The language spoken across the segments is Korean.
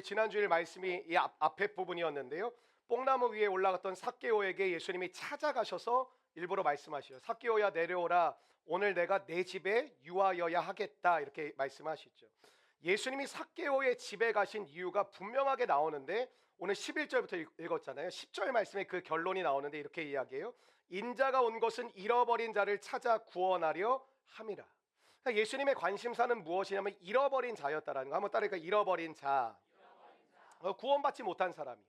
우리 지난주일 말씀이 이 앞에 부분이었는데요. 뽕나무 위에 올라갔던 삭개오에게 예수님이 찾아가셔서 일부러 말씀하시죠. 삭개오야 내려오라. 오늘 내가 내 집에 유하여야 하겠다. 이렇게 말씀하시죠. 예수님이 삭개오의 집에 가신 이유가 분명하게 나오는데 오늘 11절부터 읽었잖아요. 10절 말씀에 그 결론이 나오는데 이렇게 이야기해요. 인자가 온 것은 잃어버린 자를 찾아 구원하려 함이라. 그러니까 예수님의 관심사는 무엇이냐면 잃어버린 자였다라는 거. 한번 따르니까 잃어버린 자. 구원받지 못한 사람이에요.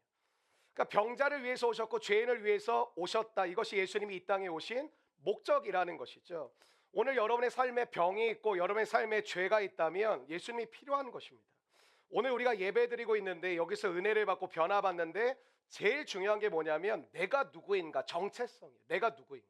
그러니까 병자를 위해서 오셨고 죄인을 위해서 오셨다. 이것이 예수님이 이 땅에 오신 목적이라는 것이죠. 오늘 여러분의 삶에 병이 있고 여러분의 삶에 죄가 있다면 예수님이 필요한 것입니다. 오늘 우리가 예배드리고 있는데 여기서 은혜를 받고 변화받는데 제일 중요한 게 뭐냐면 내가 누구인가, 정체성이에요. 내가 누구인가.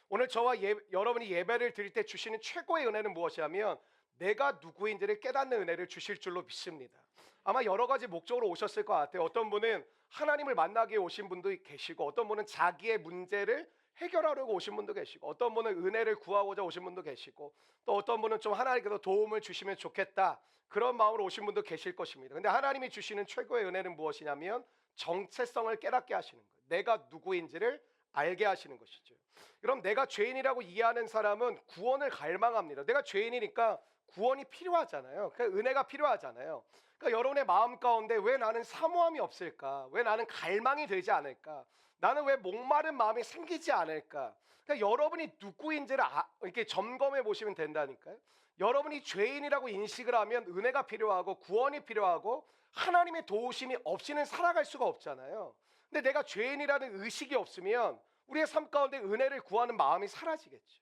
오늘 저와 여러분이 예배를 드릴 때 주시는 최고의 은혜는 무엇이냐면 내가 누구인지를 깨닫는 은혜를 주실 줄로 믿습니다. 아마 여러 가지 목적으로 오셨을 것 같아요. 어떤 분은 하나님을 만나기 위해 오신 분도 계시고, 어떤 분은 자기의 문제를 해결하려고 오신 분도 계시고, 어떤 분은 은혜를 구하고자 오신 분도 계시고, 또 어떤 분은 좀 하나님께서 도움을 주시면 좋겠다, 그런 마음으로 오신 분도 계실 것입니다. 근데 하나님이 주시는 최고의 은혜는 무엇이냐면 정체성을 깨닫게 하시는 거예요. 내가 누구인지를 알게 하시는 것이죠. 그럼 내가 죄인이라고 이해하는 사람은 구원을 갈망합니다. 내가 죄인이니까 구원이 필요하잖아요. 그러니까 은혜가 필요하잖아요. 그러니까 여러분의 마음 가운데 왜 나는 사모함이 없을까? 왜 나는 갈망이 되지 않을까? 나는 왜 목마른 마음이 생기지 않을까? 그러니까 여러분이 누구인지를 이렇게 점검해 보시면 된다니까요. 여러분이 죄인이라고 인식을 하면 은혜가 필요하고 구원이 필요하고 하나님의 도우심이 없이는 살아갈 수가 없잖아요. 근데 내가 죄인이라는 의식이 없으면 우리의 삶 가운데 은혜를 구하는 마음이 사라지겠죠.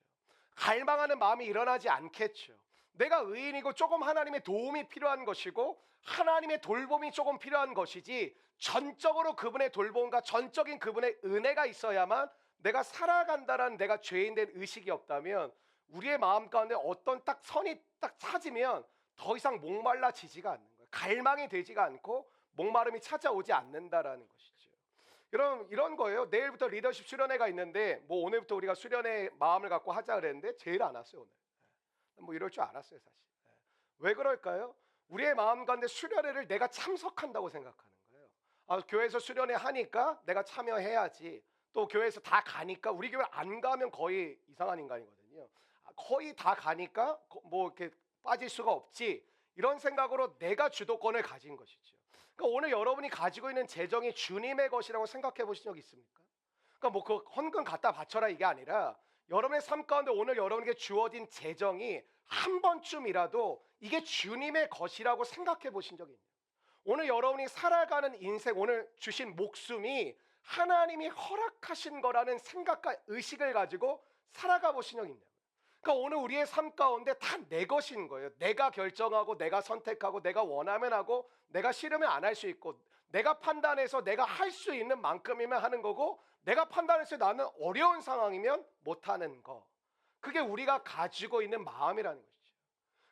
갈망하는 마음이 일어나지 않겠죠. 내가 의인이고 조금 하나님의 도움이 필요한 것이고 하나님의 돌봄이 조금 필요한 것이지, 전적으로 그분의 돌봄과 전적인 그분의 은혜가 있어야만 내가 살아간다라는 내가 죄인된 의식이 없다면 우리의 마음 가운데 어떤 딱 선이 딱 찾으면 더 이상 목말라지지가 않는 거예요. 갈망이 되지가 않고 목마름이 찾아오지 않는다라는 것이죠. 여러분, 이런 거예요. 내일부터 리더십 수련회가 있는데 뭐 오늘부터 우리가 수련회 마음을 갖고 하자 그랬는데 제일 안 왔어요. 오늘 뭐 이럴 줄 알았어요, 사실. 왜 그럴까요? 우리의 마음 가운데 수련회를 내가 참석한다고 생각하는 거예요. 교회에서 수련회 하니까 내가 참여해야지. 또 교회에서 다 가니까, 우리 교회 안 가면 거의 이상한 인간이거든요. 거의 다 가니까 뭐 이렇게 빠질 수가 없지, 이런 생각으로 내가 주도권을 가진 것이죠. 그러니까 오늘 여러분이 가지고 있는 재정이 주님의 것이라고 생각해 보신 적 있습니까? 그러니까 뭐 그 헌금 갖다 바쳐라 이게 아니라 여러분의 삶 가운데 오늘 여러분에게 주어진 재정이 한 번쯤이라도 이게 주님의 것이라고 생각해 보신 적이 있나요? 오늘 여러분이 살아가는 인생, 오늘 주신 목숨이 하나님이 허락하신 거라는 생각과 의식을 가지고 살아가 보신 적이 있나요? 그러니까 오늘 우리의 삶 가운데 다 내 것인 거예요. 내가 결정하고 내가 선택하고 내가 원하면 하고 내가 싫으면 안 할 수 있고, 내가 판단해서 내가 할 수 있는 만큼이면 하는 거고, 내가 판단해서 나는 어려운 상황이면 못하는 거. 그게 우리가 가지고 있는 마음이라는 것이죠.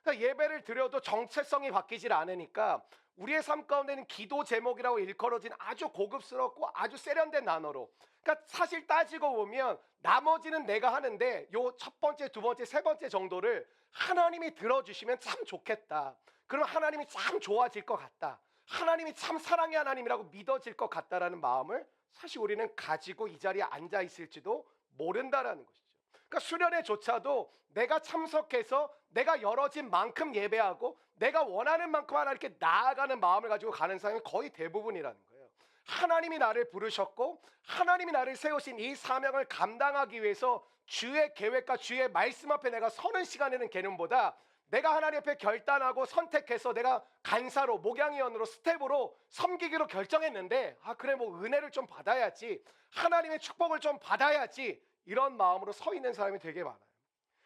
그러니까 예배를 드려도 정체성이 바뀌질 않으니까 우리의 삶 가운데는 기도 제목이라고 일컬어진 아주 고급스럽고 아주 세련된 단어로, 그러니까 사실 따지고 보면 나머지는 내가 하는데 요 첫 번째, 두 번째, 세 번째 정도를 하나님이 들어주시면 참 좋겠다. 그럼 하나님이 참 좋아질 것 같다. 하나님이 참 사랑의 하나님이라고 믿어질 것 같다라는 마음을 사실 우리는 가지고 이 자리에 앉아 있을지도 모른다라는 것이죠. 그러니까 수련회조차도 내가 참석해서 내가 열어진 만큼 예배하고 내가 원하는 만큼 하나님께 나아가는 마음을 가지고 가는 사람이 거의 대부분이라는 거예요. 하나님이 나를 부르셨고 하나님이 나를 세우신 이 사명을 감당하기 위해서 주의 계획과 주의 말씀 앞에 내가 서는 시간에는 개념보다 내가 하나님 앞에 결단하고 선택해서 내가 간사로, 목양위원으로, 스텝으로 섬기기로 결정했는데 그래 뭐 은혜를 좀 받아야지, 하나님의 축복을 좀 받아야지, 이런 마음으로 서 있는 사람이 되게 많아요.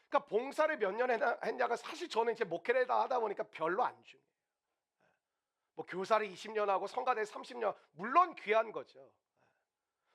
그러니까 봉사를 몇 년 했냐가 사실 저는 이제 목회를 하다 보니까 별로 안 중요해요. 뭐 교사를 20년 하고 성가대 30년, 물론 귀한 거죠.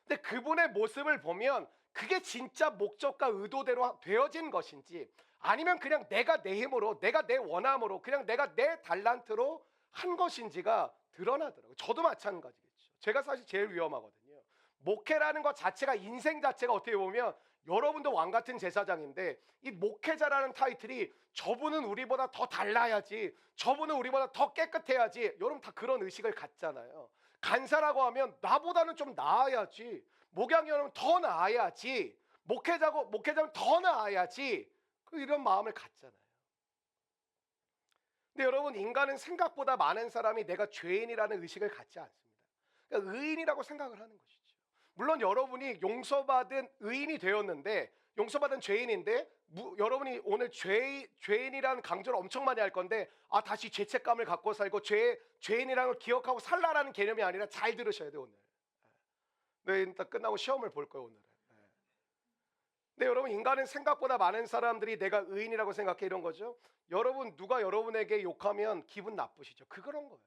근데 그분의 모습을 보면 그게 진짜 목적과 의도대로 되어진 것인지, 아니면 그냥 내가 내 힘으로, 내가 내 원함으로, 그냥 내가 내 달란트로 한 것인지가 드러나더라고요. 저도 마찬가지겠죠. 제가 사실 제일 위험하거든요. 목회라는 것 자체가, 인생 자체가 어떻게 보면 여러분도 왕 같은 제사장인데 이 목회자라는 타이틀이 저분은 우리보다 더 달라야지, 저분은 우리보다 더 깨끗해야지, 여러분 다 그런 의식을 갖잖아요. 간사라고 하면 나보다는 좀 나아야지, 목양이라면 더 나아야지, 목회자면 더 나아야지, 이런 마음을 갖잖아요. 근데 여러분, 인간은 생각보다 많은 사람이 내가 죄인이라는 의식을 갖지 않습니다. 그러니까 의인이라고 생각을 하는 것이죠. 물론 여러분이 용서받은 의인이 되었는데, 용서받은 죄인인데 여러분이 오늘 죄인이라는 강조를 엄청 많이 할 건데, 다시 죄책감을 갖고 살고 죄인이라는 걸 기억하고 살라라는 개념이 아니라, 잘 들으셔야 돼요. 오늘 일단 끝나고 시험을 볼 거예요 오늘은. 근데 여러분, 인간은 생각보다 많은 사람들이 내가 의인이라고 생각해, 이런 거죠. 여러분, 누가 여러분에게 욕하면 기분 나쁘시죠? 그런 거예요.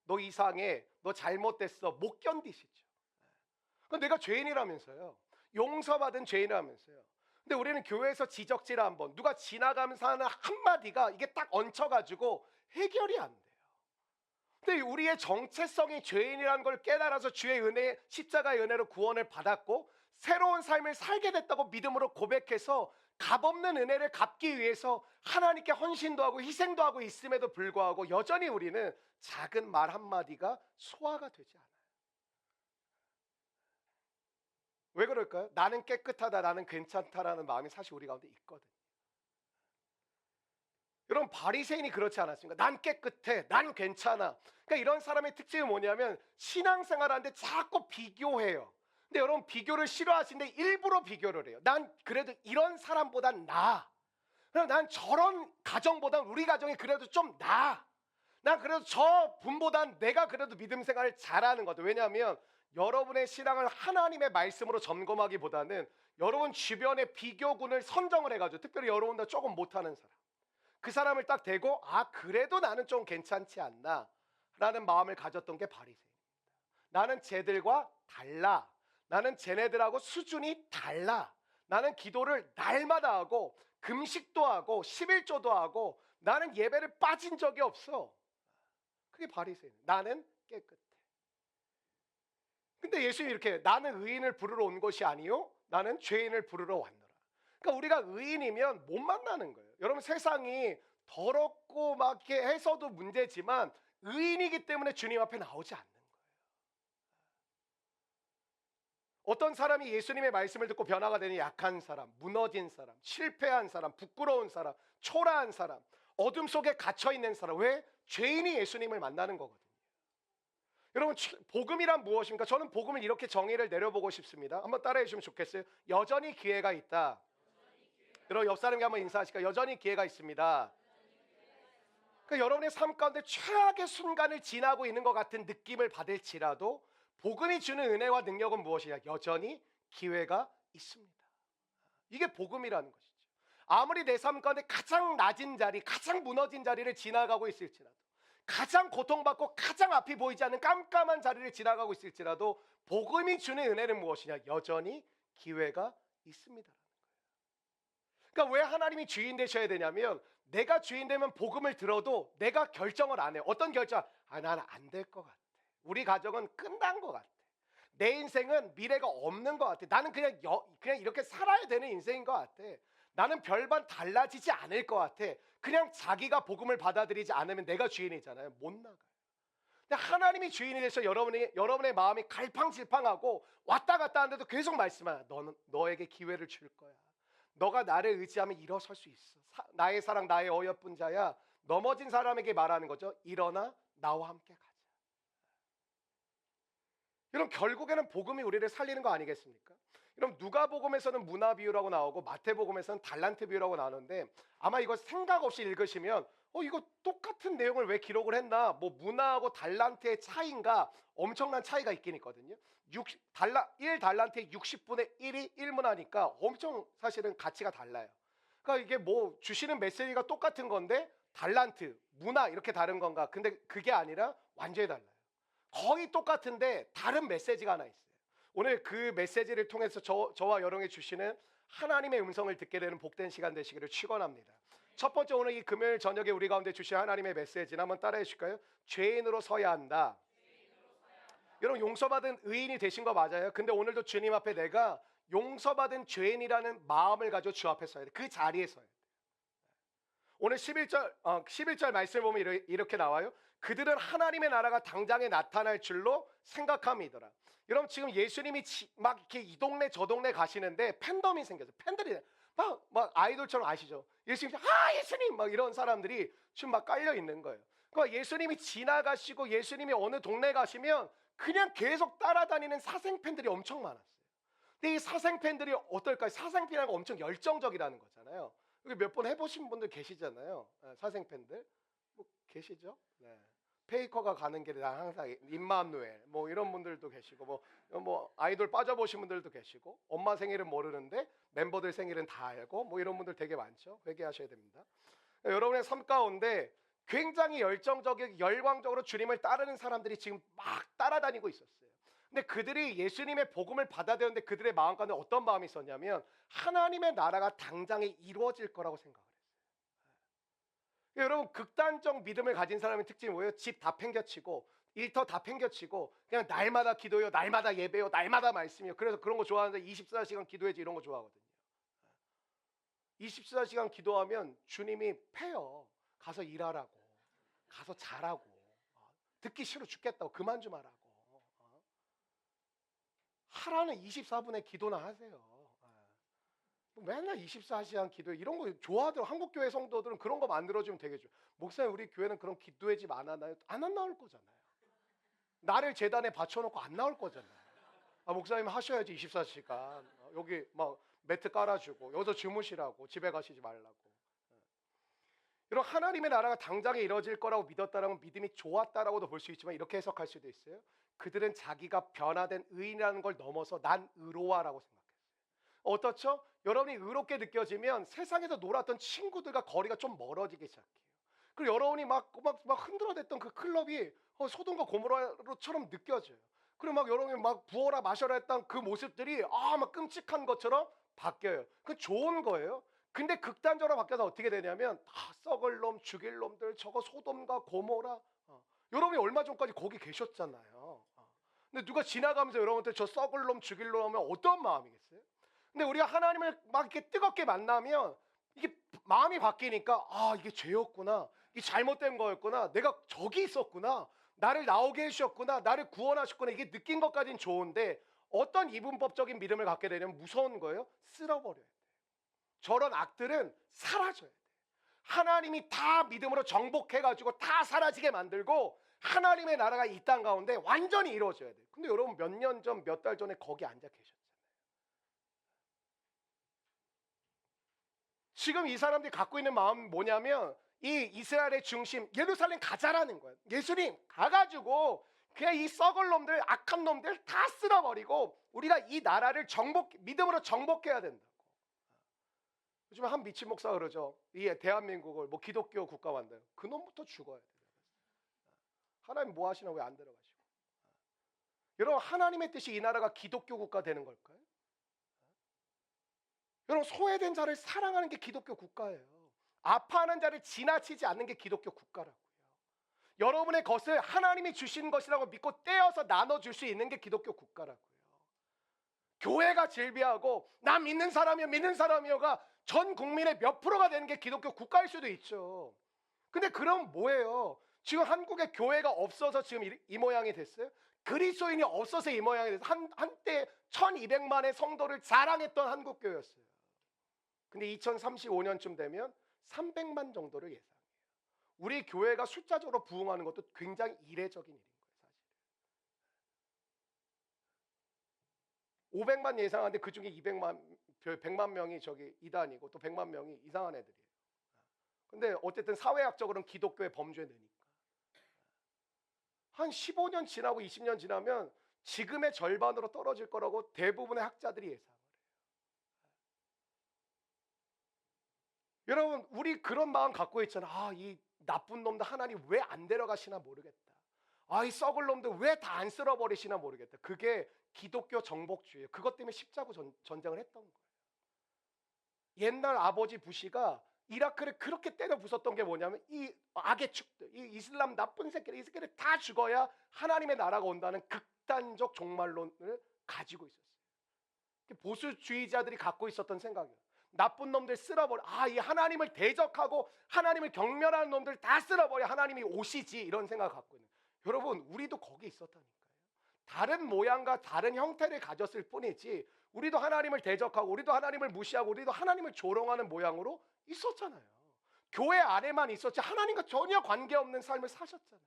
너 이상해, 너 잘못됐어, 못 견디시죠. 내가 죄인이라면서요. 용서받은 죄인이라면서요. 근데 우리는 교회에서 지적질 한번, 누가 지나가면서 하는 한마디가 이게 딱 얹혀가지고 해결이 안 돼요. 근데 우리의 정체성이 죄인이라는 걸 깨달아서 주의 은혜, 십자가의 은혜로 구원을 받았고 새로운 삶을 살게 됐다고 믿음으로 고백해서 값없는 은혜를 갚기 위해서 하나님께 헌신도 하고 희생도 하고 있음에도 불구하고 여전히 우리는 작은 말 한마디가 소화가 되지 않아요. 왜 그럴까요? 나는 깨끗하다, 나는 괜찮다라는 마음이 사실 우리 가운데 있거든요. 여러분, 바리새인이 그렇지 않았습니까? 난 깨끗해, 난 괜찮아. 그러니까 이런 사람의 특징이 뭐냐면 신앙생활하는데 자꾸 비교해요. 근데 여러분, 비교를 싫어하시는데 일부러 비교를 해요. 난 그래도 이런 사람보단 나아. 난 저런 가정보단 우리 가정이 그래도 좀 나아. 난 그래도 저 분보단 내가 그래도 믿음 생활을 잘하는 거죠. 왜냐하면 여러분의 신앙을 하나님의 말씀으로 점검하기보다는 여러분 주변의 비교군을 선정을 해가지고, 특별히 여러분보다 조금 못하는 사람, 그 사람을 딱 대고 그래도 나는 좀 괜찮지 않나 라는 마음을 가졌던 게 바리새인입니다. 나는 쟤들과 달라, 나는 쟤네들하고 수준이 달라, 나는 기도를 날마다 하고 금식도 하고 11조도 하고 나는 예배를 빠진 적이 없어. 그게 바리새인. 나는 깨끗해. 근데 예수님이 이렇게, 나는 의인을 부르러 온 것이 아니요 나는 죄인을 부르러 왔노라. 그러니까 우리가 의인이면 못 만나는 거예요. 여러분, 세상이 더럽고 막 이렇게 해서도 문제지만 의인이기 때문에 주님 앞에 나오지 않는 거예요. 어떤 사람이 예수님의 말씀을 듣고 변화가 되니 약한 사람, 무너진 사람, 실패한 사람, 부끄러운 사람, 초라한 사람, 어둠 속에 갇혀있는 사람. 왜? 죄인이 예수님을 만나는 거거든요. 여러분, 복음이란 무엇입니까? 저는 복음을 이렇게 정의를 내려보고 싶습니다. 한번 따라해 주시면 좋겠어요. 여전히 기회가 있다. 여러분, 옆 사람에게 한번 인사하실까요? 여전히 기회가 있습니다. 그러니까 여러분의 삶 가운데 최악의 순간을 지나고 있는 것 같은 느낌을 받을지라도 복음이 주는 은혜와 능력은 무엇이냐? 여전히 기회가 있습니다. 이게 복음이라는 것이죠. 아무리 내 삶 가운데 가장 낮은 자리, 가장 무너진 자리를 지나가고 있을지라도, 가장 고통받고 가장 앞이 보이지 않는 깜깜한 자리를 지나가고 있을지라도 복음이 주는 은혜는 무엇이냐? 여전히 기회가 있습니다라는 거예요. 그러니까 왜 하나님이 주인 되셔야 되냐면, 내가 주인 되면 복음을 들어도 내가 결정을 안 해요. 어떤 결정? 나는 안 될 것 같아. 우리 가정은 끝난 것 같아. 내 인생은 미래가 없는 것 같아. 나는 그냥 이렇게 살아야 되는 인생인 것 같아. 나는 별반 달라지지 않을 것 같아. 그냥 자기가 복음을 받아들이지 않으면 내가 주인이잖아요. 못 나가요. 근데 하나님이 주인이 되셔 여러분의 마음이 갈팡질팡하고 왔다 갔다 하는데도 계속 말씀하여, 너에게 기회를 줄 거야. 너가 나를 의지하면 일어설 수 있어. 나의 사랑, 나의 어여쁜 자야. 넘어진 사람에게 말하는 거죠. 일어나 나와 함께 가자. 여러분, 결국에는 복음이 우리를 살리는 거 아니겠습니까? 여러분, 누가복음에서는 문화 비유라고 나오고 마태복음에서는 달란트 비유라고 나오는데, 아마 이거 생각 없이 읽으시면 이거 똑같은 내용을 왜 기록을 했나, 뭐 문화하고 달란트의 차이인가, 엄청난 차이가 있긴 있거든요. 1달란트의 60분의 1이 1문화니까 엄청 사실은 가치가 달라요. 그러니까 이게 뭐 주시는 메시지가 똑같은 건데 달란트, 문화 이렇게 다른 건가? 근데 그게 아니라 완전히 달라요. 거의 똑같은데 다른 메시지가 하나 있어요. 오늘 그 메시지를 통해서 저와 여러분이 주시는 하나님의 음성을 듣게 되는 복된 시간 되시기를 축원합니다. 첫 번째, 오늘 이 금요일 저녁에 우리 가운데 주신 하나님의 메시지는 한번 따라해 주실까요? 죄인으로 서야 한다. 여러분, 용서받은 의인이 되신 거 맞아요. 근데 오늘도 주님 앞에 내가 용서받은 죄인이라는 마음을 가지고 주 앞에 서야 돼. 그 자리에 서야 돼. 오늘 11절 말씀을 보면 이렇게 나와요. 그들은 하나님의 나라가 당장에 나타날 줄로 생각함이더라. 여러분 지금 예수님이 막 이렇게 이 동네 저 동네 가시는데 팬덤이 생겨서 팬들이 막 아이돌처럼 아시죠? 예수님 예수님 막 이런 사람들이 지금 막 깔려 있는 거예요. 그러니까 예수님이 지나가시고 예수님이 어느 동네 가시면 그냥 계속 따라다니는 사생 팬들이 엄청 많았어요. 근데 이 사생 팬들이 어떨까요? 사생 팬이라는 거 엄청 열정적이라는 거잖아요. 여기 몇 번 해보신 분들 계시잖아요. 사생 팬들 뭐 계시죠? 네. 페이커가 가는 길에 나 항상 임마누엘 뭐 이런 분들도 계시고 뭐 아이돌 빠져보신 분들도 계시고 엄마 생일은 모르는데 멤버들 생일은 다 알고 뭐 이런 분들 되게 많죠. 회개하셔야 됩니다. 여러분의 삶 가운데 굉장히 열정적이고 열광적으로 주님을 따르는 사람들이 지금 막 따라다니고 있었어요. 근데 그들이 예수님의 복음을 받아들였는데 그들의 마음 가운데 어떤 마음이 있었냐면 하나님의 나라가 당장에 이루어질 거라고 생각을 했어요. 여러분 극단적 믿음을 가진 사람의 특징이 뭐예요? 집 다 팽겨치고 일터 다 팽겨치고 그냥 날마다 기도요, 날마다 예배요, 날마다 말씀이요. 그래서 그런 거 좋아하는데 24시간 기도해야지 이런 거 좋아하거든요. 24시간 기도하면 주님이 패요. 가서 일하라고, 가서 자라고, 듣기 싫어 죽겠다고 그만 좀 하라고. 하라는 24분의 기도나 하세요. 맨날 24시간 기도 이런 거 좋아하더라고. 한국교회 성도들은 그런 거 만들어주면 되겠죠. 목사님 우리 교회는 그런 기도의 집 안 하나요? 안 나올 거잖아요. 나를 재단에 바쳐놓고 안 나올 거잖아요. 목사님 하셔야지 24시간. 여기 막 매트 깔아주고 여기서 주무시라고 집에 가시지 말라고. 이런 하나님의 나라가 당장에 이루어질 거라고 믿었다라면 믿음이 좋았다라고도 볼 수 있지만 이렇게 해석할 수도 있어요. 그들은 자기가 변화된 의인이라는 걸 넘어서 난 의로와라고 생각했어요. 어떻죠? 여러분이 의롭게 느껴지면 세상에서 놀았던 친구들과 거리가 좀 멀어지기 시작해요. 그리고 여러분이 막 흔들어댔던 그 클럽이 소돔과 고모라처럼 느껴져요. 그리고 막 여러분이 막 부어라 마셔라 했던 그 모습들이 막 끔찍한 것처럼 바뀌어요. 그 좋은 거예요. 근데 극단적으로 바뀌어서 어떻게 되냐면 다 썩을 놈, 죽일 놈들, 저거 소돔과 고모라. 여러분이 얼마 전까지 거기 계셨잖아요. 근데 누가 지나가면서 여러분한테 저 썩을 놈, 죽일 놈 하면 어떤 마음이겠어요? 근데 우리가 하나님을 막 이렇게 뜨겁게 만나면 이게 마음이 바뀌니까 이게 죄였구나, 이게 잘못된 거였구나, 내가 저기 있었구나, 나를 나오게 해주셨구나, 나를 구원하셨구나, 이게 느낀 것까지는 좋은데 어떤 이분법적인 믿음을 갖게 되면 무서운 거예요. 쓸어버려야 돼. 저런 악들은 사라져야 돼. 하나님이 다 믿음으로 정복해가지고 다 사라지게 만들고 하나님의 나라가 이 땅 가운데 완전히 이루어져야 돼. 근데 여러분 몇 년 전, 몇 달 전에 거기 앉아 계셨잖아요. 지금 이 사람들이 갖고 있는 마음은 뭐냐면 이 이스라엘의 중심 예루살렘 가자라는 거예요. 예수님 가가지고 그냥 이 썩을 놈들, 악한 놈들 다 쓸어버리고 우리가 이 나라를 믿음으로 정복해야 된다고. 요즘 한 미친 목사가 그러죠. 이 대한민국을 뭐 기독교 국가 만들어요. 그 놈부터 죽어야 돼요. 하나님 뭐 하시나 왜 안 들어가시고. 여러분 하나님의 뜻이 이 나라가 기독교 국가 되는 걸까요? 여러분 소외된 자를 사랑하는 게 기독교 국가예요. 아파하는 자를 지나치지 않는 게 기독교 국가라고요. 여러분의 것을 하나님이 주신 것이라고 믿고 떼어서 나눠줄 수 있는 게 기독교 국가라고요. 교회가 질비하고 나 믿는 사람이여가 전 국민의 몇 프로가 되는 게 기독교 국가일 수도 있죠. 근데 그럼 뭐예요? 지금 한국에 교회가 없어서 지금 이 모양이 됐어요? 그리스도인이 없어서 이 모양이 됐어요. 한때 1200만의 성도를 자랑했던 한국교회였어요. 근데 2035년쯤 되면 300만 정도를 예상해요. 우리 교회가 숫자적으로 부흥하는 것도 굉장히 이례적인 일인 거예요, 사실. 500만 예상하는데 그중에 100만 명이 저기 이단이고 또 100만 명이 이상한 애들이에요. 근데 어쨌든 사회학적으로는 기독교의 범죄 느니까. 한 15년 지나고 20년 지나면 지금의 절반으로 떨어질 거라고 대부분의 학자들이 예상을 해요. 여러분 우리 그런 마음 갖고 있잖아. 이 나쁜 놈들 하나님 왜 안 데려가시나 모르겠다. 이 썩을 놈들 왜 다 안 쓸어버리시나 모르겠다. 그게 기독교 정복주의예요. 그것 때문에 십자가 전쟁을 했던 거예요. 옛날 아버지 부시가 이라크를 그렇게 때려 부쉈던 게 뭐냐면 이 악의 축들, 이 이슬람 나쁜 새끼들, 이 새끼들 다 죽어야 하나님의 나라가 온다는 극단적 종말론을 가지고 있었어요. 보수주의자들이 갖고 있었던 생각이에요. 나쁜 놈들 쓸어버려. 이 하나님을 대적하고 하나님을 경멸하는 놈들 다 쓸어버려. 하나님이 오시지. 이런 생각을 갖고 있는. 여러분, 우리도 거기 있었다니까요. 다른 모양과 다른 형태를 가졌을 뿐이지 우리도 하나님을 대적하고 우리도 하나님을 무시하고 우리도 하나님을 조롱하는 모양으로 있었잖아요. 교회 안에만 있었지 하나님과 전혀 관계없는 삶을 사셨잖아요.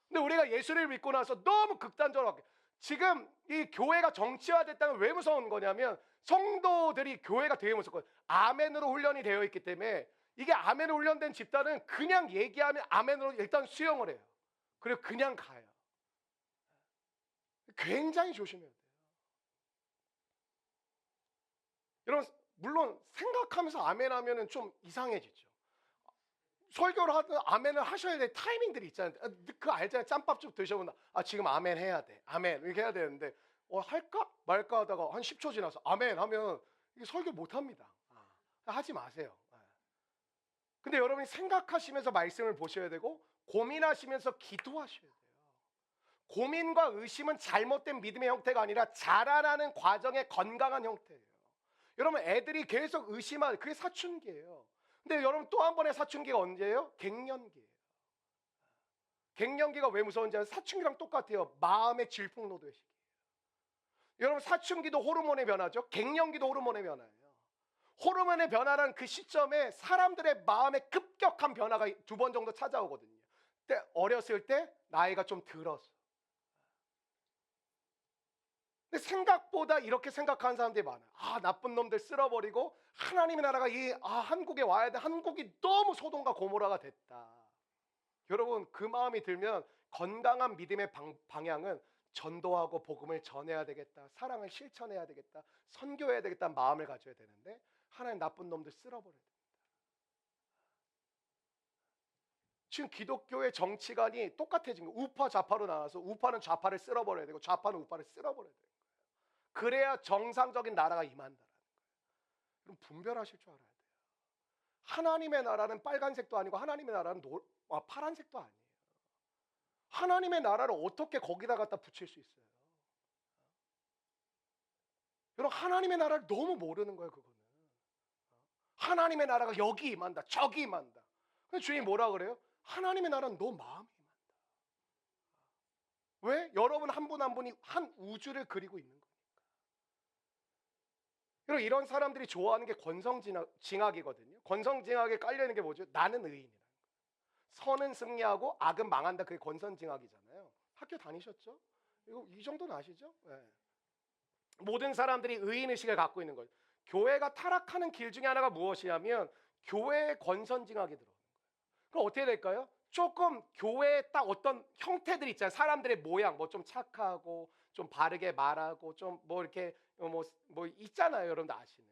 근데 우리가 예수를 믿고 나서 너무 극단적으로 지금 이 교회가 정치화됐다는 왜 무서운 거냐면 성도들이 교회가 되게 무섭거든요. 아멘으로 훈련이 되어 있기 때문에 이게 아멘으로 훈련된 집단은 그냥 얘기하면 아멘으로 일단 수용을 해요. 그리고 그냥 가요. 굉장히 조심해야 돼요. 여러분, 물론 생각하면서 아멘 하면은 좀 이상해지죠. 설교를 하든 아멘을 하셔야 될 타이밍들이 있잖아요. 그거 알잖아요. 짬밥죽 드셔보나 지금 아멘 해야 돼. 아멘 이렇게 해야 되는데 할까 말까 하다가 한 10초 지나서 아멘 하면 이게 설교 못 합니다. 하지 마세요. 근데 여러분이 생각하시면서 말씀을 보셔야 되고 고민하시면서 기도하셔야 돼요. 고민과 의심은 잘못된 믿음의 형태가 아니라 자라나는 과정의 건강한 형태예요. 여러분, 애들이 계속 의심하는 그게 사춘기예요. 근데 여러분, 또 한 번의 사춘기가 언제예요? 갱년기예요. 갱년기가 왜 무서운지 아세요? 사춘기랑 똑같아요. 마음의 질풍노도의 시기예요. 여러분, 사춘기도 호르몬의 변화죠. 갱년기도 호르몬의 변화예요. 호르몬의 변화라는 그 시점에 사람들의 마음에 급격한 변화가 2번 정도 찾아오거든요. 근데 어렸을 때 나이가 좀 들어서. 근데 생각보다 이렇게 생각하는 사람들이 많아요. 나쁜 놈들 쓸어버리고 하나님의 나라가 한국에 와야 돼. 한국이 너무 소돔과 고모라가 됐다. 여러분, 그 마음이 들면 건강한 믿음의 방향은 전도하고 복음을 전해야 되겠다. 사랑을 실천해야 되겠다. 선교해야 되겠다는 마음을 가져야 되는데 하나님 나쁜 놈들 쓸어버려야 됩니다. 지금 기독교의 정치관이 똑같아진 거예요. 우파 좌파로 나와서 우파는 좌파를 쓸어버려야 되고 좌파는 우파를 쓸어버려야 돼요. 그래야 정상적인 나라가 임한다라는 거예요. 그럼 분별하실 줄 알아야 돼요. 하나님의 나라는 빨간색도 아니고 하나님의 나라는 파란색도 아니에요. 하나님의 나라를 어떻게 거기다 갖다 붙일 수 있어요? 여러분, 하나님의 나라를 너무 모르는 거예요. 그거는 하나님의 나라가 여기 임한다 저기 임한다. 근데 주님이 뭐라 그래요? 하나님의 나라는 너 마음에 임한다. 왜? 여러분 한 분 한 분이 한 우주를 그리고 있는 거예요. 그리고 이런 사람들이 좋아하는 게 권성징악이거든요. 권성징악에 깔려있는 게 뭐죠? 나는 의인이라는 거예요. 선은 승리하고 악은 망한다. 그게 권성징악이잖아요. 학교 다니셨죠? 이 정도는 아시죠? 네. 모든 사람들이 의인의식을 갖고 있는 거예요. 교회가 타락하는 길 중에 하나가 무엇이냐면 교회의 권선징악이 들어오는 거예요. 그럼 어떻게 될까요? 조금 교회에 딱 어떤 형태들이 있잖아요. 사람들의 모양, 뭐 좀 착하고 좀 바르게 말하고 좀 뭐 이렇게 뭐 있잖아요. 여러분들 아시는.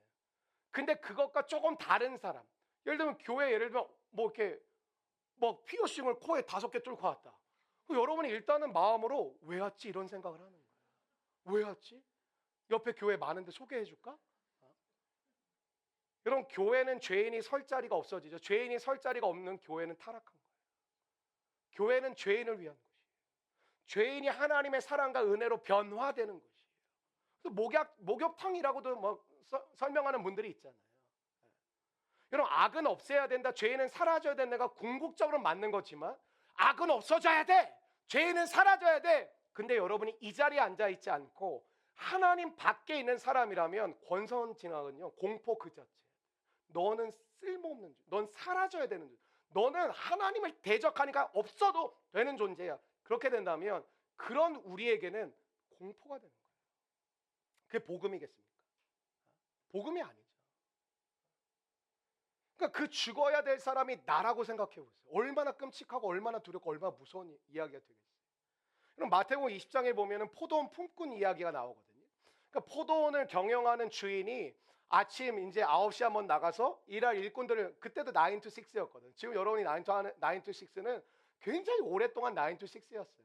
근데 그것과 조금 다른 사람. 예를 들면 교회 예를 들면 뭐 이렇게 뭐 피어싱을 코에 5개 뚫고 왔다. 여러분이 일단은 마음으로 왜 왔지 이런 생각을 하는 거예요. 왜 왔지? 옆에 교회 많은데 소개해 줄까? 여러분, 교회는 죄인이 설 자리가 없어지죠. 죄인이 설 자리가 없는 교회는 타락한 거예요. 교회는 죄인을 위한 것이에요. 죄인이 하나님의 사랑과 은혜로 변화되는 것이에요. 목욕탕이라고도 뭐 설명하는 분들이 있잖아요. 여러분, 악은 없애야 된다. 죄인은 사라져야 된다가 궁극적으로 맞는 거지만 악은 없어져야 돼. 죄인은 사라져야 돼. 근데 여러분이 이 자리에 앉아 있지 않고 하나님 밖에 있는 사람이라면 권선징악은요 공포 그 자체. 너는 쓸모없는 존재. 넌 사라져야 되는 존재. 너는 하나님을 대적하니까 없어도 되는 존재야. 그렇게 된다면 그런 우리에게는 공포가 되는 거예요. 그게 복음이겠습니까? 복음이 아니죠. 그러니까 그 죽어야 될 사람이 나라고 생각해 보세요. 얼마나 끔찍하고 얼마나 두렵고 얼마나 무서운 이야기가 되겠어요. 그럼 마태복음 20장에 보면은 포도원 품꾼 이야기가 나오거든요. 그러니까 포도원을 경영하는 주인이 아침 이제 9시 한번 나가서 일할 일꾼들을, 그때도 9 to 6였거든. 지금 여러분이 9 to 6는 굉장히 오랫동안 9 to 6였어요.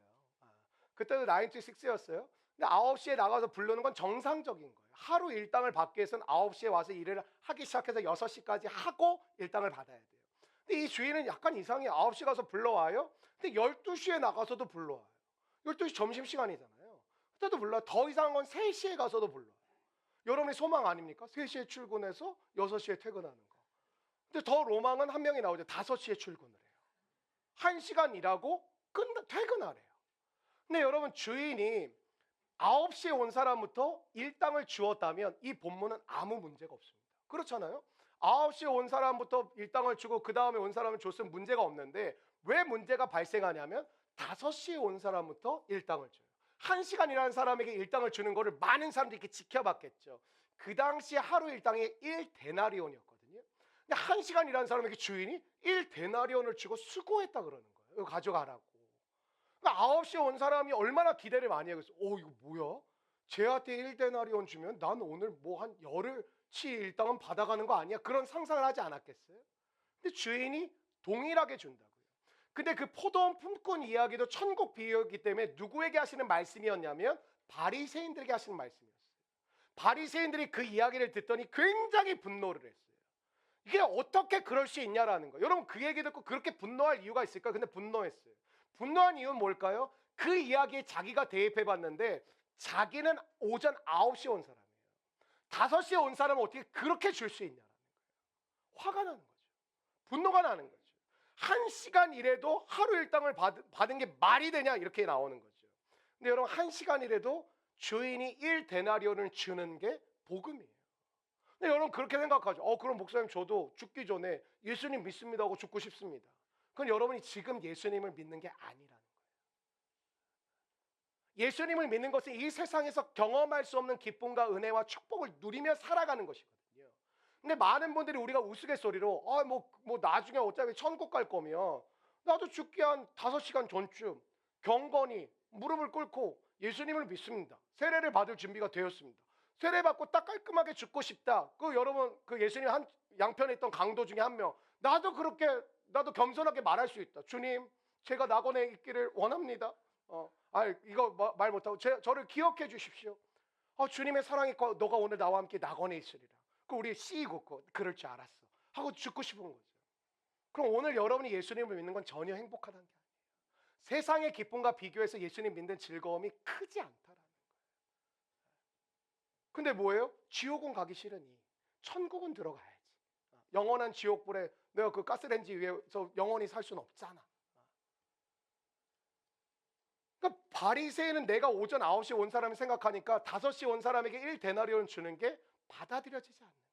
그때도 9 to 6였어요. 근데 9시에 나가서 부르는 건 정상적인 거예요. 하루 일당을 받기 위해서는 9시에 와서 일을 하기 시작해서 6시까지 하고 일당을 받아야 돼요. 근데 이 주인은 약간 이상해요. 9시 가서 불러와요. 근데 12시에 나가서도 불러와요. 12시 점심시간이잖아요. 그때도 불러요. 더 이상한 건 3시에 가서도 불러요. 여러분의 소망 아닙니까? 3시에 출근해서 6시에 퇴근하는 거. 근데 더 로망은 한 명이 나오죠. 5시에 출근을 해요. 1시간 일하고 퇴근하래요. 근데 여러분, 주인이 9시에 온 사람부터 일당을 주었다면 이 본문은 아무 문제가 없습니다. 그렇잖아요? 9시에 온 사람부터 일당을 주고 그 다음에 온 사람을 줬으면 문제가 없는데, 왜 문제가 발생하냐면 5시에 온 사람부터 일당을 줘요. 1시간 일하는 사람에게 일당을 주는 거를 많은 사람들이 이렇게 지켜봤겠죠. 그 당시 하루 일당이 1데나리온이었거든요. 근데 1시간 일하는 사람에게 주인이 1데나리온을 주고 수고했다 그러는 거예요. 이거 가져가라고. 그러니까 9시에 온 사람이 얼마나 기대를 많이 하겠어. 이거 뭐야? 쟤한테 1데나리온 주면 난 오늘 뭐 한 열흘치 일당은 받아가는 거 아니야? 그런 상상을 하지 않았겠어요? 근데 주인이 동일하게 준다고요. 근데 그 포도원 품꾼 이야기도 천국 비유였기 때문에 누구에게 하시는 말씀이었냐면 바리새인들에게 하시는 말씀이었어요. 바리새인들이 그 이야기를 듣더니 굉장히 분노를 했어요. 이게 어떻게 그럴 수 있냐라는 거예요. 여러분, 그 얘기 듣고 그렇게 분노할 이유가 있을까요? 근데 분노했어요. 분노한 이유는 뭘까요? 그 이야기에 자기가 대입해 봤는데 자기는 오전 9시에 온 사람이에요. 5시에 온 사람은 어떻게 그렇게 줄 수 있냐라는 거예요. 화가 나는 거죠. 분노가 나는 거죠. 1시간 일해도 하루 일당을 받은 게 말이 되냐, 이렇게 나오는 거죠. 근데 여러분, 1시간 일해도 주인이 1데나리온을 주는 게 복음이에요. 근데 여러분, 그렇게 생각하죠. 그럼 목사님, 저도 죽기 전에 예수님 믿습니다 하고 죽고 싶습니다. 그건 여러분이 지금 예수님을 믿는 게 아니라는 거예요. 예수님을 믿는 것은 이 세상에서 경험할 수 없는 기쁨과 은혜와 축복을 누리며 살아가는 것이거든요. 근데 많은 분들이 우리가 우스갯소리로 뭐 나중에 어차피 천국 갈 거면 나도 죽기 한 5시간 전쯤 경건히 무릎을 꿇고 예수님을 믿습니다. 세례를 받을 준비가 되었습니다. 세례 받고 딱 깔끔하게 죽고 싶다. 여러분, 그 예수님 한 양편에 있던 강도 중에 한 명, 나도 겸손하게 말할 수 있다. 주님, 제가 낙원에 있기를 원합니다. 이거 말 못하고 저를 기억해 주십시오. 주님의 사랑이 너가 오늘 나와 함께 낙원에 있으리라. 우리 씨 긋고 그럴 줄 알았어 하고 죽고 싶은 거죠. 그럼 오늘 여러분이 예수님을 믿는 건 전혀 행복하다는 게 아니에요. 세상의 기쁨과 비교해서 예수님 믿는 즐거움이 크지 않다라는 거예요. 근데 뭐예요? 지옥은 가기 싫으니 천국은 들어가야지. 영원한 지옥불에 내가 그 가스레인지 위에서 영원히 살 수는 없잖아. 그러니까 바리새인은 내가 오전 9시에 온 사람을 생각하니까 5시에 온 사람에게 1데나리온 주는 게 받아들여지지 않는 거예요.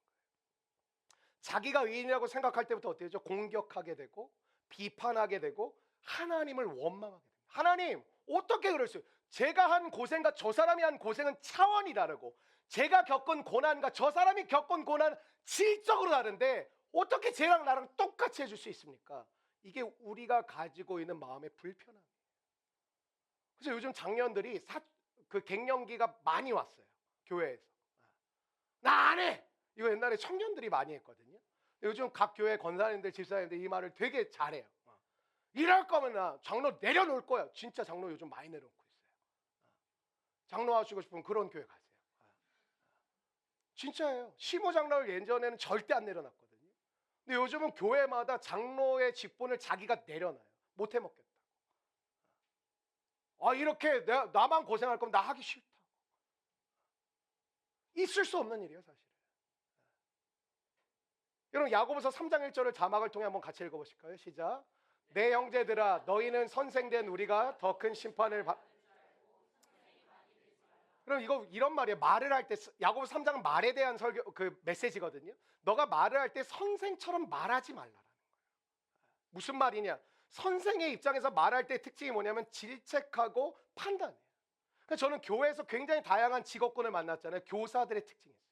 자기가 의인이라고 생각할 때부터 어때요? 공격하게 되고 비판하게 되고 하나님을 원망하게 됩니다. 하나님, 어떻게 그랬어요? 제가 한 고생과 저 사람이 한 고생은 차원이 다르고 제가 겪은 고난과 저 사람이 겪은 고난 질적으로 다른데 어떻게 쟤랑 나랑 똑같이 해줄 수 있습니까? 이게 우리가 가지고 있는 마음의 불편함이에요. 그래서 요즘 장년들이 그 갱년기가 많이 왔어요. 교회에서. 나 안 해! 이거 옛날에 청년들이 많이 했거든요. 요즘 각 교회 권사님들, 집사님들 이 말을 되게 잘해요. 이럴 거면 나 장로 내려놓을 거야. 진짜 장로 요즘 많이 내려놓고 있어요. 장로 하시고 싶으면 그런 교회 가세요. 진짜예요. 시모 장로를 예전에는 절대 안 내려놨거든요. 근데 요즘은 교회마다 장로의 직분을 자기가 내려놔요. 못 해먹겠다. 이렇게 나만 고생할 거면 나 하기 싫다. 있을 수 없는 일이에요, 사실은. 여러분, 야고보서 3장 1절을 자막을 통해 한번 같이 읽어보실까요? 시작. 내 형제들아, 너희는 선생된 우리가 더 큰 심판을 그럼 이런 말이에요. 말을 할 때 야고보서 3장은 말에 대한 그 메시지거든요. 너가 말을 할 때 선생처럼 말하지 말라라는 거예요. 무슨 말이냐? 선생의 입장에서 말할 때 특징이 뭐냐면 질책하고 판단이에요. 그러니까 저는 교회에서 굉장히 다양한 직업군을 만났잖아요. 교사들의 특징이 있어요.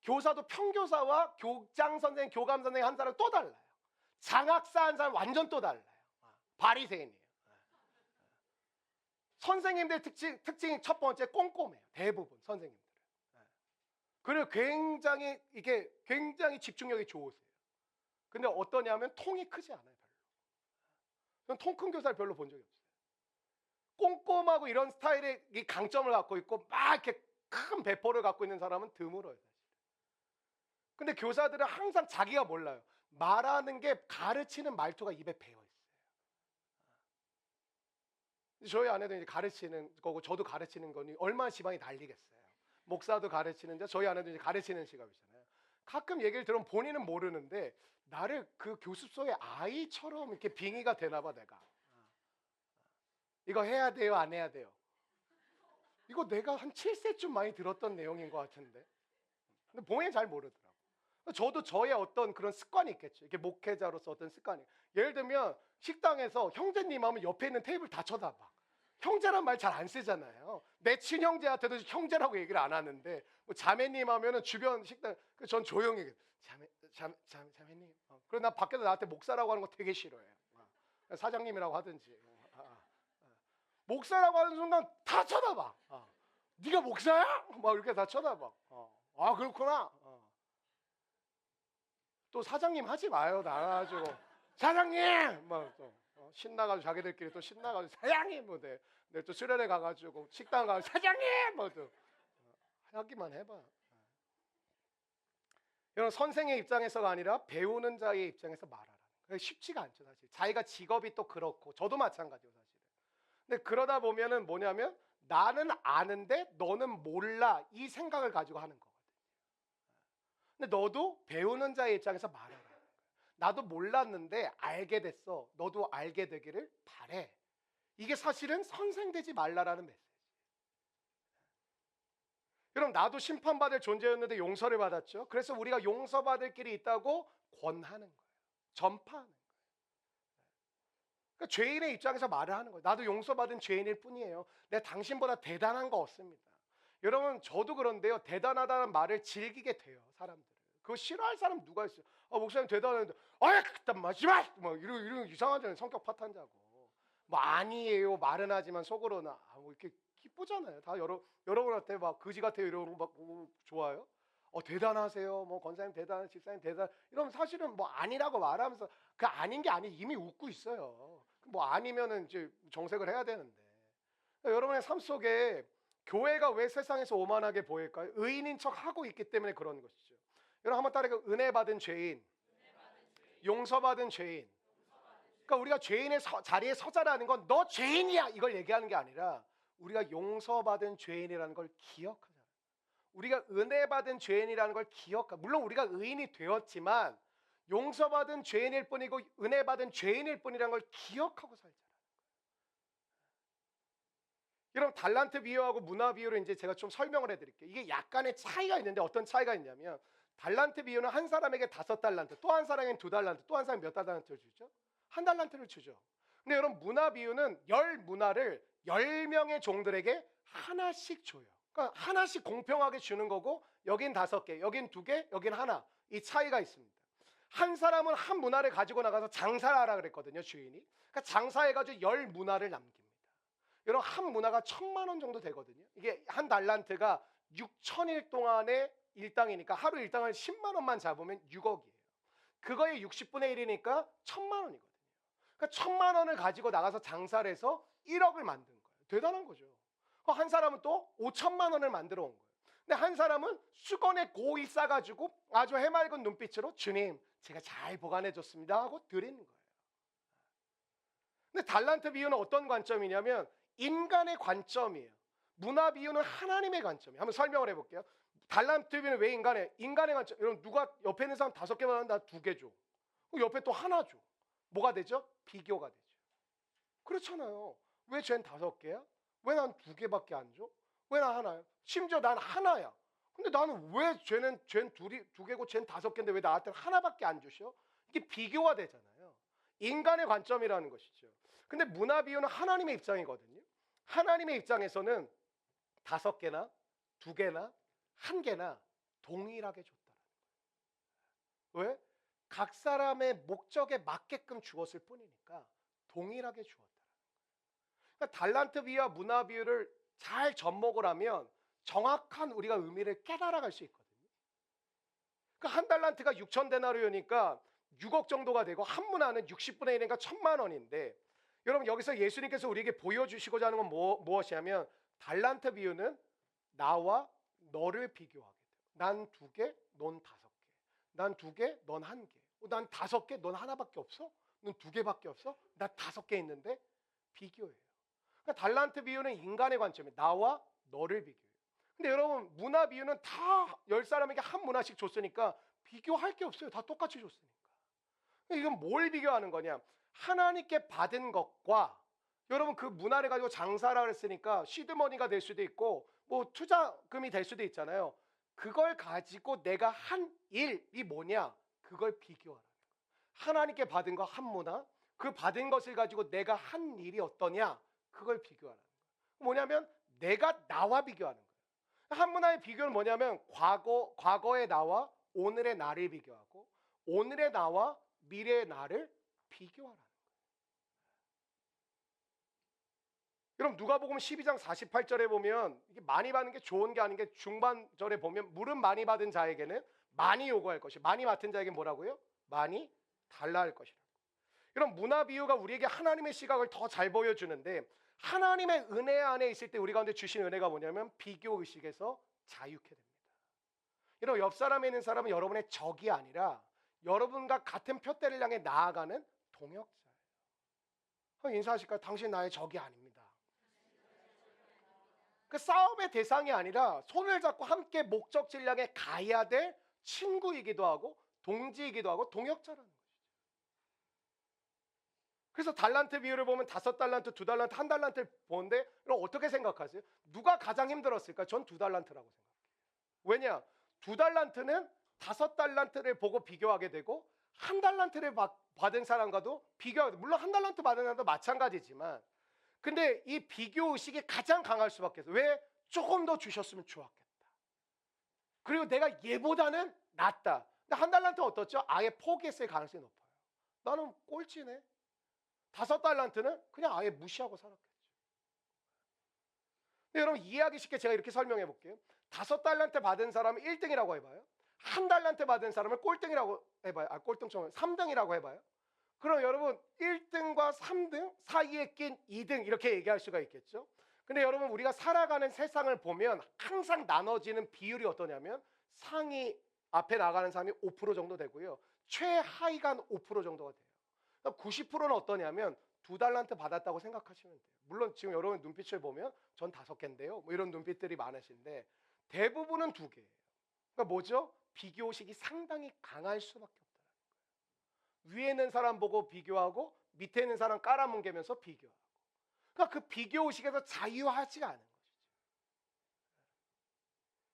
교사도 평교사와 교장 선생, 교감 선생 한 사람 또 달라요. 장학사 한 사람 완전 또 달라요. 바리새인이에요. 선생님들의 특징이 첫 번째 꼼꼼해요. 대부분 선생님들은. 그리고 굉장히 집중력이 좋으세요. 근데 어떠냐면 통이 크지 않아요, 별로. 저는 통 큰 교사를 별로 본 적이 없어요. 꼼꼼하고 이런 스타일의 이 강점을 갖고 있고 막 이렇게 큰 배포를 갖고 있는 사람은 드물어요, 사실. 근데 교사들은 항상 자기가 몰라요. 말하는 게 가르치는 말투가 입에 배어 있어요. 저희 아내도 이제 가르치는 거고 저도 가르치는 거니 얼마나 지방이 달리겠어요. 목사도 가르치는데 저희 아내도 이제 가르치는 직업이잖아요. 가끔 얘기를 들으면 본인은 모르는데 나를 그 교습소의 아이처럼 이렇게 빙의가 되나 봐 내가. 이거 해야 돼요, 안 해야 돼요? 이거 내가 한 7세쯤 많이 들었던 내용인 것 같은데. 근데 본인은 잘 모르더라고. 저도 저의 어떤 그런 습관이 있겠죠. 이렇게 목회자로서 어떤 습관이. 예를 들면 식당에서 형제님 하면 옆에 있는 테이블 다 쳐다봐. 형제란 말 잘 안 쓰잖아요. 내 친형제한테도 형제라고 얘기를 안 하는데 뭐 자매님 하면은 주변 식당 전 조용히 얘기해요. 자매님. 그리고 나 밖에서 나한테 목사라고 하는 거 되게 싫어해요. 사장님이라고 하든지. 목사라고 하는 순간 다 쳐다봐. 네가 목사야? 막 이렇게 다 쳐다봐. 아 그렇구나. 또 사장님 하지 마요. 나가지고 사장님 막 또 신나가지고 자기들끼리 또 신나가지고 사장님 뭐 내 또 수련회 가가지고 식당 가서 사장님 뭐또 하기만 해봐. 이런 선생의 입장에서가 아니라 배우는 자의 입장에서 말하라. 쉽지가 않죠 사실. 자기가 직업이 또 그렇고 저도 마찬가지고 사실. 근데 그러다 보면은 뭐냐면 나는 아는데 너는 몰라 이 생각을 가지고 하는 거거든요. 근데 너도 배우는 자의 입장에서 말해라. 나도 몰랐는데 알게 됐어. 너도 알게 되기를 바래. 이게 사실은 선생되지 말라라는 메시지. 여러분 나도 심판받을 존재였는데 용서를 받았죠. 그래서 우리가 용서받을 길이 있다고 권하는 거예요. 전파하는 거예요. 그러니까 죄인의 입장에서 말을 하는 거예요. 나도 용서받은 죄인일 뿐이에요. 내가 당신보다 대단한 거 없습니다. 여러분 저도 그런데요. 대단하다는 말을 즐기게 돼요. 사람들은. 그거 싫어할 사람 누가 있어요? 목사님 대단한데 아야 그딴 마지막 뭐 이런 이상하잖아요. 성격 파탄자고. 뭐 아니에요. 말은 하지만 속으로는 뭐 이렇게 기쁘잖아요. 다 여러분한테 막 거지 같아요. 이러는 거 막 좋아요. 대단하세요. 뭐 권사님 대단, 집사님 대단. 이러면 사실은 뭐 아니라고 말하면서 그 아닌 게 아니 이미 웃고 있어요. 뭐 아니면은 이제 정색을 해야 되는데. 그러니까 여러분의 삶 속에 교회가 왜 세상에서 오만하게 보일까요? 의인인 척 하고 있기 때문에 그런 것이죠. 여러분 한번 따라해. 은혜 받은 죄인, 용서받은 죄인. 그러니까 우리가 죄인의 자리에 서자라는 건 너 죄인이야 이걸 얘기하는 게 아니라 우리가 용서받은 죄인이라는 걸 기억하잖아요. 우리가 은혜 받은 죄인이라는 걸 기억하. 물론 우리가 의인이 되었지만 용서받은 죄인일 뿐이고 은혜 받은 죄인일 뿐이라는 걸 기억하고 살잖아요. 여러분 달란트 비유하고 문화 비유를 이제 제가 좀 설명을 해드릴게요. 이게 약간의 차이가 있는데 어떤 차이가 있냐면 달란트 비유는 한 사람에게 5달란트, 또 한 사람에게 2달란트, 또 한 사람이 몇 달란트를 주죠? 1달란트를 주죠. 근데 여러분 문화 비유는 10문화를 10명의 종들에게 하나씩 줘요. 그러니까 하나씩 공평하게 주는 거고 여긴 5개, 여긴 2개, 여긴 하나. 이 차이가 있습니다. 한 사람은 한 문화를 가지고 나가서 장사를 하라 그랬거든요. 주인이. 그러니까 장사해가지고 10문화를 남깁니다. 여러분 한 문화가 1,000만 원 정도 되거든요. 이게 한 달란트가 6,000일 동안의 일당이니까 하루 일당을 10만 원만 잡으면 6억이에요. 그거의 60분의 1이니까 1,000만 원이거든요. 그러니까 1,000만 원을 가지고 나가서 장사를 해서 1억을 만든 거예요. 대단한 거죠. 한 사람은 또 5천만 원을 만들어 온 거예요. 근데 한 사람은 수건에 고이 싸가지고 아주 해맑은 눈빛으로 주님 제가 잘 보관해 줬습니다 하고 드리는 거예요. 근데 달란트 비유는 어떤 관점이냐면 인간의 관점이에요. 문화 비유는 하나님의 관점이에요. 한번 설명을 해볼게요. 달란트 비유는 왜 인간의 관점. 여러분 누가 옆에 있는 사람 5개 받았는데 나 2개 줘. 옆에 또 하나 줘. 뭐가 되죠? 비교가 되죠. 그렇잖아요. 왜 쟨 5개야? 왜 난 2개밖에 안 줘? 왜 난 하나야? 심지어 난 하나야. 근데 나는 왜 쟨 2개고 쟨 5개인데 왜 나한테는 하나밖에 안 주셔? 이게 비교가 되잖아요. 인간의 관점이라는 것이죠. 근데 문화 비유는 하나님의 입장이거든요. 하나님의 입장에서는 5개나 2개나 1개나 동일하게 줬다는 거예요. 왜? 각 사람의 목적에 맞게끔 주었을 뿐이니까 동일하게 주었다. 그러니까 달란트 비유와 문화 비유를 잘 접목을 하면 정확한 우리가 의미를 깨달아갈 수 있거든요. 그러니까 한 달란트가 6,000데나리오니까 6억 정도가 되고 한 문화는 60분의 1이니까 1,000만 원인데 여러분 여기서 예수님께서 우리에게 보여주시고자 하는 건 무엇이냐면 달란트 비유는 나와 너를 비교하게 돼요. 난 2개, 넌 5개. 난 2개, 넌 1개. 난 5개, 넌 하나밖에 없어? 넌 2개밖에 없어? 나 5개 있는데 비교해요. 그러니까 달란트 비유는 인간의 관점이에요. 나와 너를 비교해요. 근데 여러분 문화 비유는 다 10사람에게 한 문화씩 줬으니까 비교할 게 없어요. 다 똑같이 줬으니까. 이건 뭘 비교하는 거냐? 하나님께 받은 것과 여러분 그 문화를 가지고 장사를 했으니까 시드머니가 될 수도 있고 뭐 투자금이 될 수도 있잖아요. 그걸 가지고 내가 한 일이 뭐냐? 그걸 비교하라. 하나님께 받은 거 한 문화, 그 받은 것을 가지고 내가 한 일이 어떠냐? 그걸 비교하라. 뭐냐면 내가 나와 비교하는 거예요. 한 문화의 비교는 뭐냐면 과거의 나와 오늘의 나를 비교하고 오늘의 나와 미래의 나를 비교하라는 거예요. 여러분 누가복음 12장 48절에 보면 이게 많이 받는 게 좋은 게 아닌 게 중반절에 보면 물은 많이 받은 자에게는 많이 요구할 것이 많이 맡은 자에게 뭐라고요? 많이 달라 할 것이라고. 이런 문화 비유가 우리에게 하나님의 시각을 더 잘 보여주는데 하나님의 은혜 안에 있을 때 우리 가운데 주신 은혜가 뭐냐면 비교 의식에서 자유케 됩니다. 여러분 옆 사람에 있는 사람은 여러분의 적이 아니라 여러분과 같은 표대를 향해 나아가는 동역자예요. 인사하실까요? 당신 나의 적이 아닙니다. 그 싸움의 대상이 아니라 손을 잡고 함께 목적지를 향해 가야 될 친구이기도 하고 동지이기도 하고 동역자라는 것이죠. 그래서 달란트 비유를 보면 5달란트, 2달란트, 1달란트를 보는데 그럼 어떻게 생각하세요? 누가 가장 힘들었을까? 전 2달란트라고 생각해요. 왜냐? 2달란트는 5달란트를 보고 비교하게 되고 1달란트를 받은 사람과도 비교하게 돼요. 물론 1달란트 받은 사람도 마찬가지지만 근데 이 비교 의식이 가장 강할 수밖에 없어요. 왜? 조금 더 주셨으면 좋았겠다. 그리고 내가 얘보다는 낫다. 근데 1달란트 어떻죠? 아예 포기했을 가능성이 높아요. 나는 꼴찌네. 5달란트는 그냥 아예 무시하고 살았겠죠. 근데 여러분 이해하기 쉽게 제가 이렇게 설명해 볼게요. 5달란트 받은 사람은 1등이라고 해봐요. 1달란트 받은 사람을 꼴등이라고 해봐요. 꼴등처럼 3등이라고 해봐요. 그럼 여러분 1등과 3등 사이에 낀 2등 이렇게 얘기할 수가 있겠죠. 근데 여러분 우리가 살아가는 세상을 보면 항상 나눠지는 비율이 어떠냐면 상위 앞에 나가는 사람이 5% 정도 되고요. 최하위가 5% 정도가 돼요. 90%는 어떠냐면 2달란트 받았다고 생각하시면 돼요. 물론 지금 여러분 눈빛을 보면 전 5개인데요. 뭐 이런 눈빛들이 많으신데 대부분은 2개예요. 그러니까 뭐죠? 비교의식이 상당히 강할 수밖에 없다는 거예요. 위에 있는 사람 보고 비교하고 밑에 있는 사람 깔아뭉개면서 비교하고. 그러니까 그 비교의식에서 자유하지가 않은 것이죠.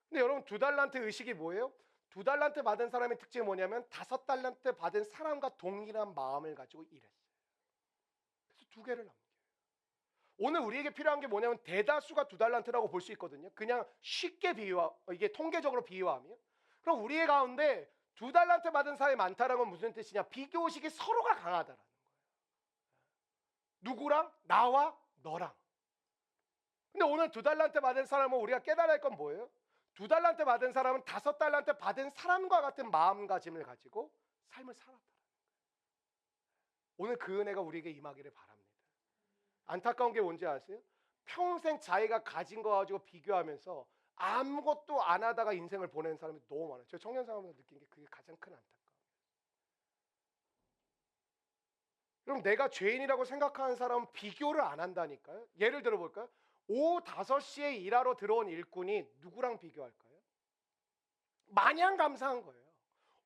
근데 여러분 2달란트 의식이 뭐예요? 2달란트 받은 사람의 특징이 뭐냐면 5달란트 받은 사람과 동일한 마음을 가지고 일했어요. 그래서 2개를 남겨요. 오늘 우리에게 필요한 게 뭐냐면 대다수가 2달란트라고 볼 수 있거든요. 그냥 쉽게 이게 통계적으로 비유하면. 그럼 우리의 가운데 2달란트 받은 사람이 많다는 건 무슨 뜻이냐? 비교의식이 서로가 강하다라는 거예요. 누구랑? 나와 너랑. 근데 오늘 2달란트 받은 사람은 우리가 깨달아야 할 건 뭐예요? 2달란트 받은 사람은 5달란트 받은 사람과 같은 마음가짐을 가지고 삶을 살았다는 거예요. 오늘 그 은혜가 우리에게 임하기를 바랍니다. 안타까운 게 뭔지 아세요? 평생 자기가 가진 거 가지고 비교하면서 아무것도 안 하다가 인생을 보내는 사람이 너무 많아요. 저 청년 상황에서 느낀 게 그게 가장 큰 안타까움이에요. 그럼 내가 죄인이라고 생각하는 사람은 비교를 안 한다니까요. 예를 들어 볼까요? 오후 5시에 일하러 들어온 일꾼이 누구랑 비교할까요? 마냥 감사한 거예요.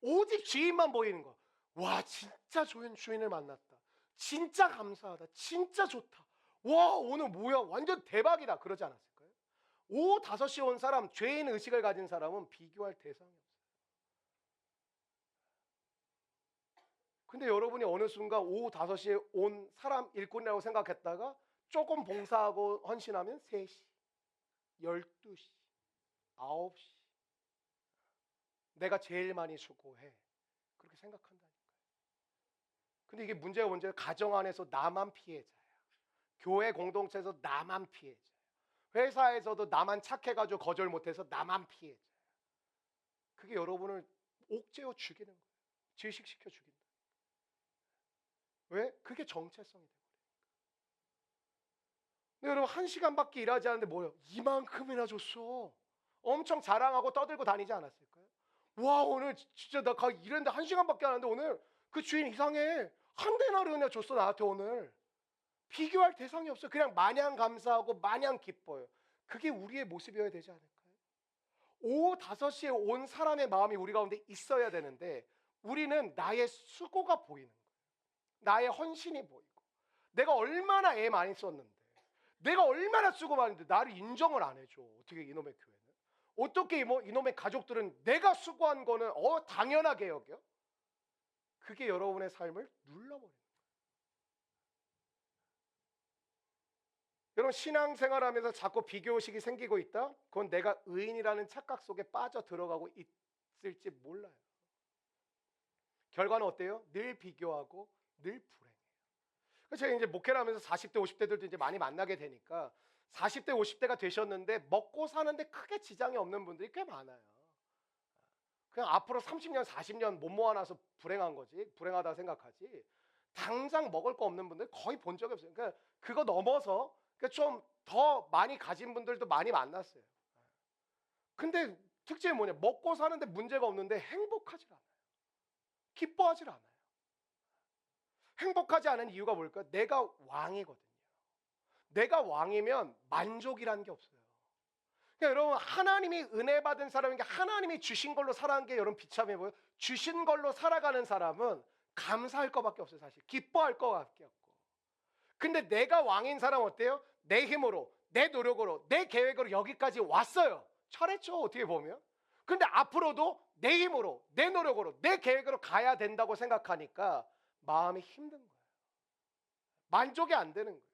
오직 주인만 보이는 거. 와 진짜 좋은 주인을 만났다. 진짜 감사하다. 진짜 좋다. 와 오늘 뭐야 완전 대박이다. 그러지 않았을까요? 오후 5시에 온 사람, 죄인 의식을 가진 사람은 비교할 대상이 없어요. 근데 여러분이 어느 순간 오후 5시에 온 사람 일꾼이라고 생각했다가 조금 봉사하고 헌신하면 3시, 12시, 9시 내가 제일 많이 수고해. 그렇게 생각한다니까요. 근데 이게 문제가 뭔지 가정 안에서 나만 피해자야. 교회 공동체에서 나만 피해자야. 회사에서도 나만 착해가지고 거절 못해서 나만 피해자야. 그게 여러분을 옥죄어 죽이는 거예요. 질식시켜 죽인다. 왜? 그게 정체성이 돼요. 근데 여러분 1시간밖에 일하지 않는데 뭐예요? 이만큼이나 줬어. 엄청 자랑하고 떠들고 다니지 않았을까요? 와 오늘 진짜 나 일했는데 1시간밖에 안 하는데 오늘 그 주인 이상해. 한 대나를 그냥 줬어 나한테 오늘. 비교할 대상이 없어요. 그냥 마냥 감사하고 마냥 기뻐요. 그게 우리의 모습이어야 되지 않을까요? 오후 5시에 온 사람의 마음이 우리 가운데 있어야 되는데 우리는 나의 수고가 보이는 거예요. 나의 헌신이 보이고 내가 얼마나 애 많이 썼는데 내가 얼마나 쓰고 많은데 나를 인정을 안 해줘. 어떻게 이놈의 교회는? 어떻게 이놈의 가족들은 내가 수고한 거는 당연하게 여겨? 그게 여러분의 삶을 눌러버려요. 여러분 신앙생활하면서 자꾸 비교의식이 생기고 있다? 그건 내가 의인이라는 착각 속에 빠져 들어가고 있을지 몰라요. 결과는 어때요? 늘 비교하고 늘 불행해요. 그래서 제가 이제 목회를 하면서 40대 50대들도 이제 많이 만나게 되니까 40대 50대가 되셨는데 먹고 사는데 크게 지장이 없는 분들이 꽤 많아요. 그냥 앞으로 30년 40년 못 모아놔서 불행한 거지, 불행하다 생각하지, 당장 먹을 거 없는 분들 거의 본 적이 없어요. 그러니까 그거 넘어서 좀 더 많이 가진 분들도 많이 만났어요. 근데 특징이 뭐냐? 먹고 사는데 문제가 없는데 행복하지 않아요. 기뻐하지 않아요. 행복하지 않은 이유가 뭘까? 내가 왕이거든요. 내가 왕이면 만족이라는 게 없어요. 그러니까 여러분 하나님이 은혜 받은 사람에게 하나님이 주신 걸로 살아가는 게 여러분 비참해 보여요. 주신 걸로 살아가는 사람은 감사할 것밖에 없어요. 사실 기뻐할 것밖에 없고. 근데 내가 왕인 사람 어때요? 내 힘으로, 내 노력으로, 내 계획으로 여기까지 왔어요. 잘했죠 어떻게 보면. 근데 앞으로도 내 힘으로, 내 노력으로, 내 계획으로 가야 된다고 생각하니까 마음이 힘든 거예요. 만족이 안 되는 거예요.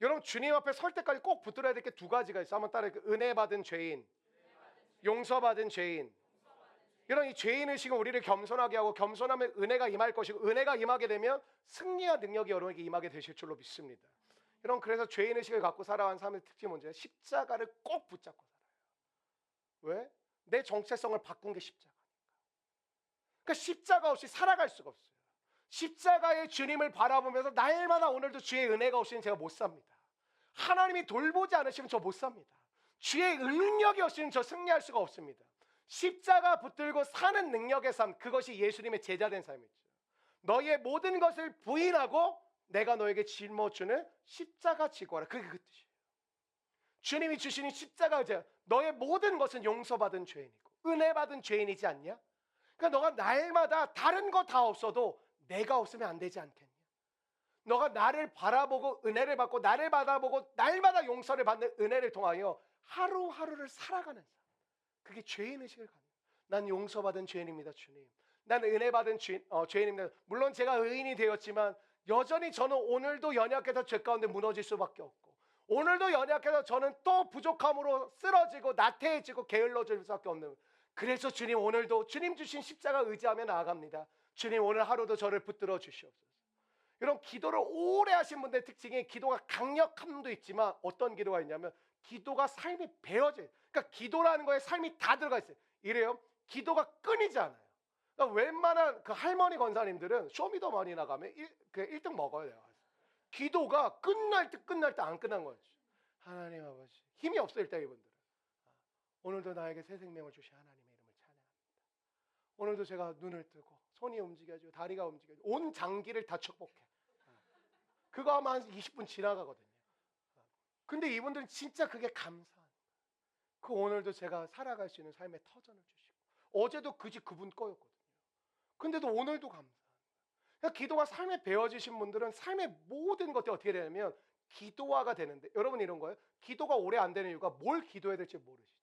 여러분 주님 앞에 설 때까지 꼭 붙들어야 될 게 두 가지가 있어요. 한번 따라해. 은혜 받은 죄인, 용서받은 죄인. 여러분 이 죄인의식은 우리를 겸손하게 하고 겸손하면 은혜가 임할 것이고 은혜가 임하게 되면 승리와 능력이 여러분에게 임하게 되실 줄로 믿습니다. 여러분 그래서 죄인의식을 갖고 살아가는 사람의 특징이 뭔지 십자가를 꼭 붙잡고 살아요. 왜? 내 정체성을 바꾼 게 십자가니까. 그러니까 십자가 없이 살아갈 수가 없어요. 십자가의 주님을 바라보면서 날마다 오늘도 주의 은혜가 없이는 제가 못 삽니다. 하나님이 돌보지 않으시면 저 못 삽니다. 주의 능력이 없이는 저 승리할 수가 없습니다. 십자가 붙들고 사는 능력의 삶, 그것이 예수님의 제자된 삶이죠. 너희의 모든 것을 부인하고 내가 너에게 짊어주는 십자가 지고 와라. 그게 그 뜻이에요. 주님이 주시는 십자가 의자. 너의 모든 것은 용서받은 죄인이고 은혜 받은 죄인이지 않냐? 그러니까 너가 날마다 다른 거 다 없어도 내가 없으면 안 되지 않겠냐? 너가 나를 바라보고 은혜를 받고 나를 바라보고 날마다 용서를 받는 은혜를 통하여 하루하루를 살아가는 삶. 그게 죄인의식을 갖는 거예요. 난 용서받은 죄인입니다 주님. 난 은혜 받은 죄인입니다. 물론 제가 의인이 되었지만 여전히 저는 오늘도 연약해서 죄 가운데 무너질 수밖에 없고 오늘도 연약해서 저는 또 부족함으로 쓰러지고 나태해지고 게을러질 수밖에 없는. 그래서 주님 오늘도 주님 주신 십자가 의지하며 나아갑니다. 주님 오늘 하루도 저를 붙들어 주시옵소서. 여러분 기도를 오래 하신 분들의 특징이 기도가 강력함도 있지만 어떤 기도가 있냐면 기도가 삶이 배어져요. 그러니까 기도라는 거에 삶이 다 들어가 있어요. 이래요. 기도가 끊이지 않아요. 그러니까 웬만한 그 할머니 권사님들은 쇼미더머니 나가면 1등 먹어야 돼요. 기도가 끝날 때 안 끝난 거죠. 하나님 아버지 힘이 없어 일단 이분들은. 오늘도 나에게 새 생명을 주신 하나님의 이름을 찬양합니다. 오늘도 제가 눈을 뜨고 손이 움직여지고 다리가 움직여지고 온 장기를 다 축복해. 그거 하면 한 20분 지나가거든요. 근데 이분들은 진짜 그게 감사한. 그 오늘도 제가 살아갈 수 있는 삶의 터전을 주시고 어제도 그 집 그분 거였거든요. 근데도 오늘도 감사한. 그러니까 기도가 삶에 배워지신 분들은 삶의 모든 것들이 어떻게 되냐면 기도화가 되는데 여러분 이런 거예요. 기도가 오래 안 되는 이유가 뭘 기도해야 될지 모르시죠.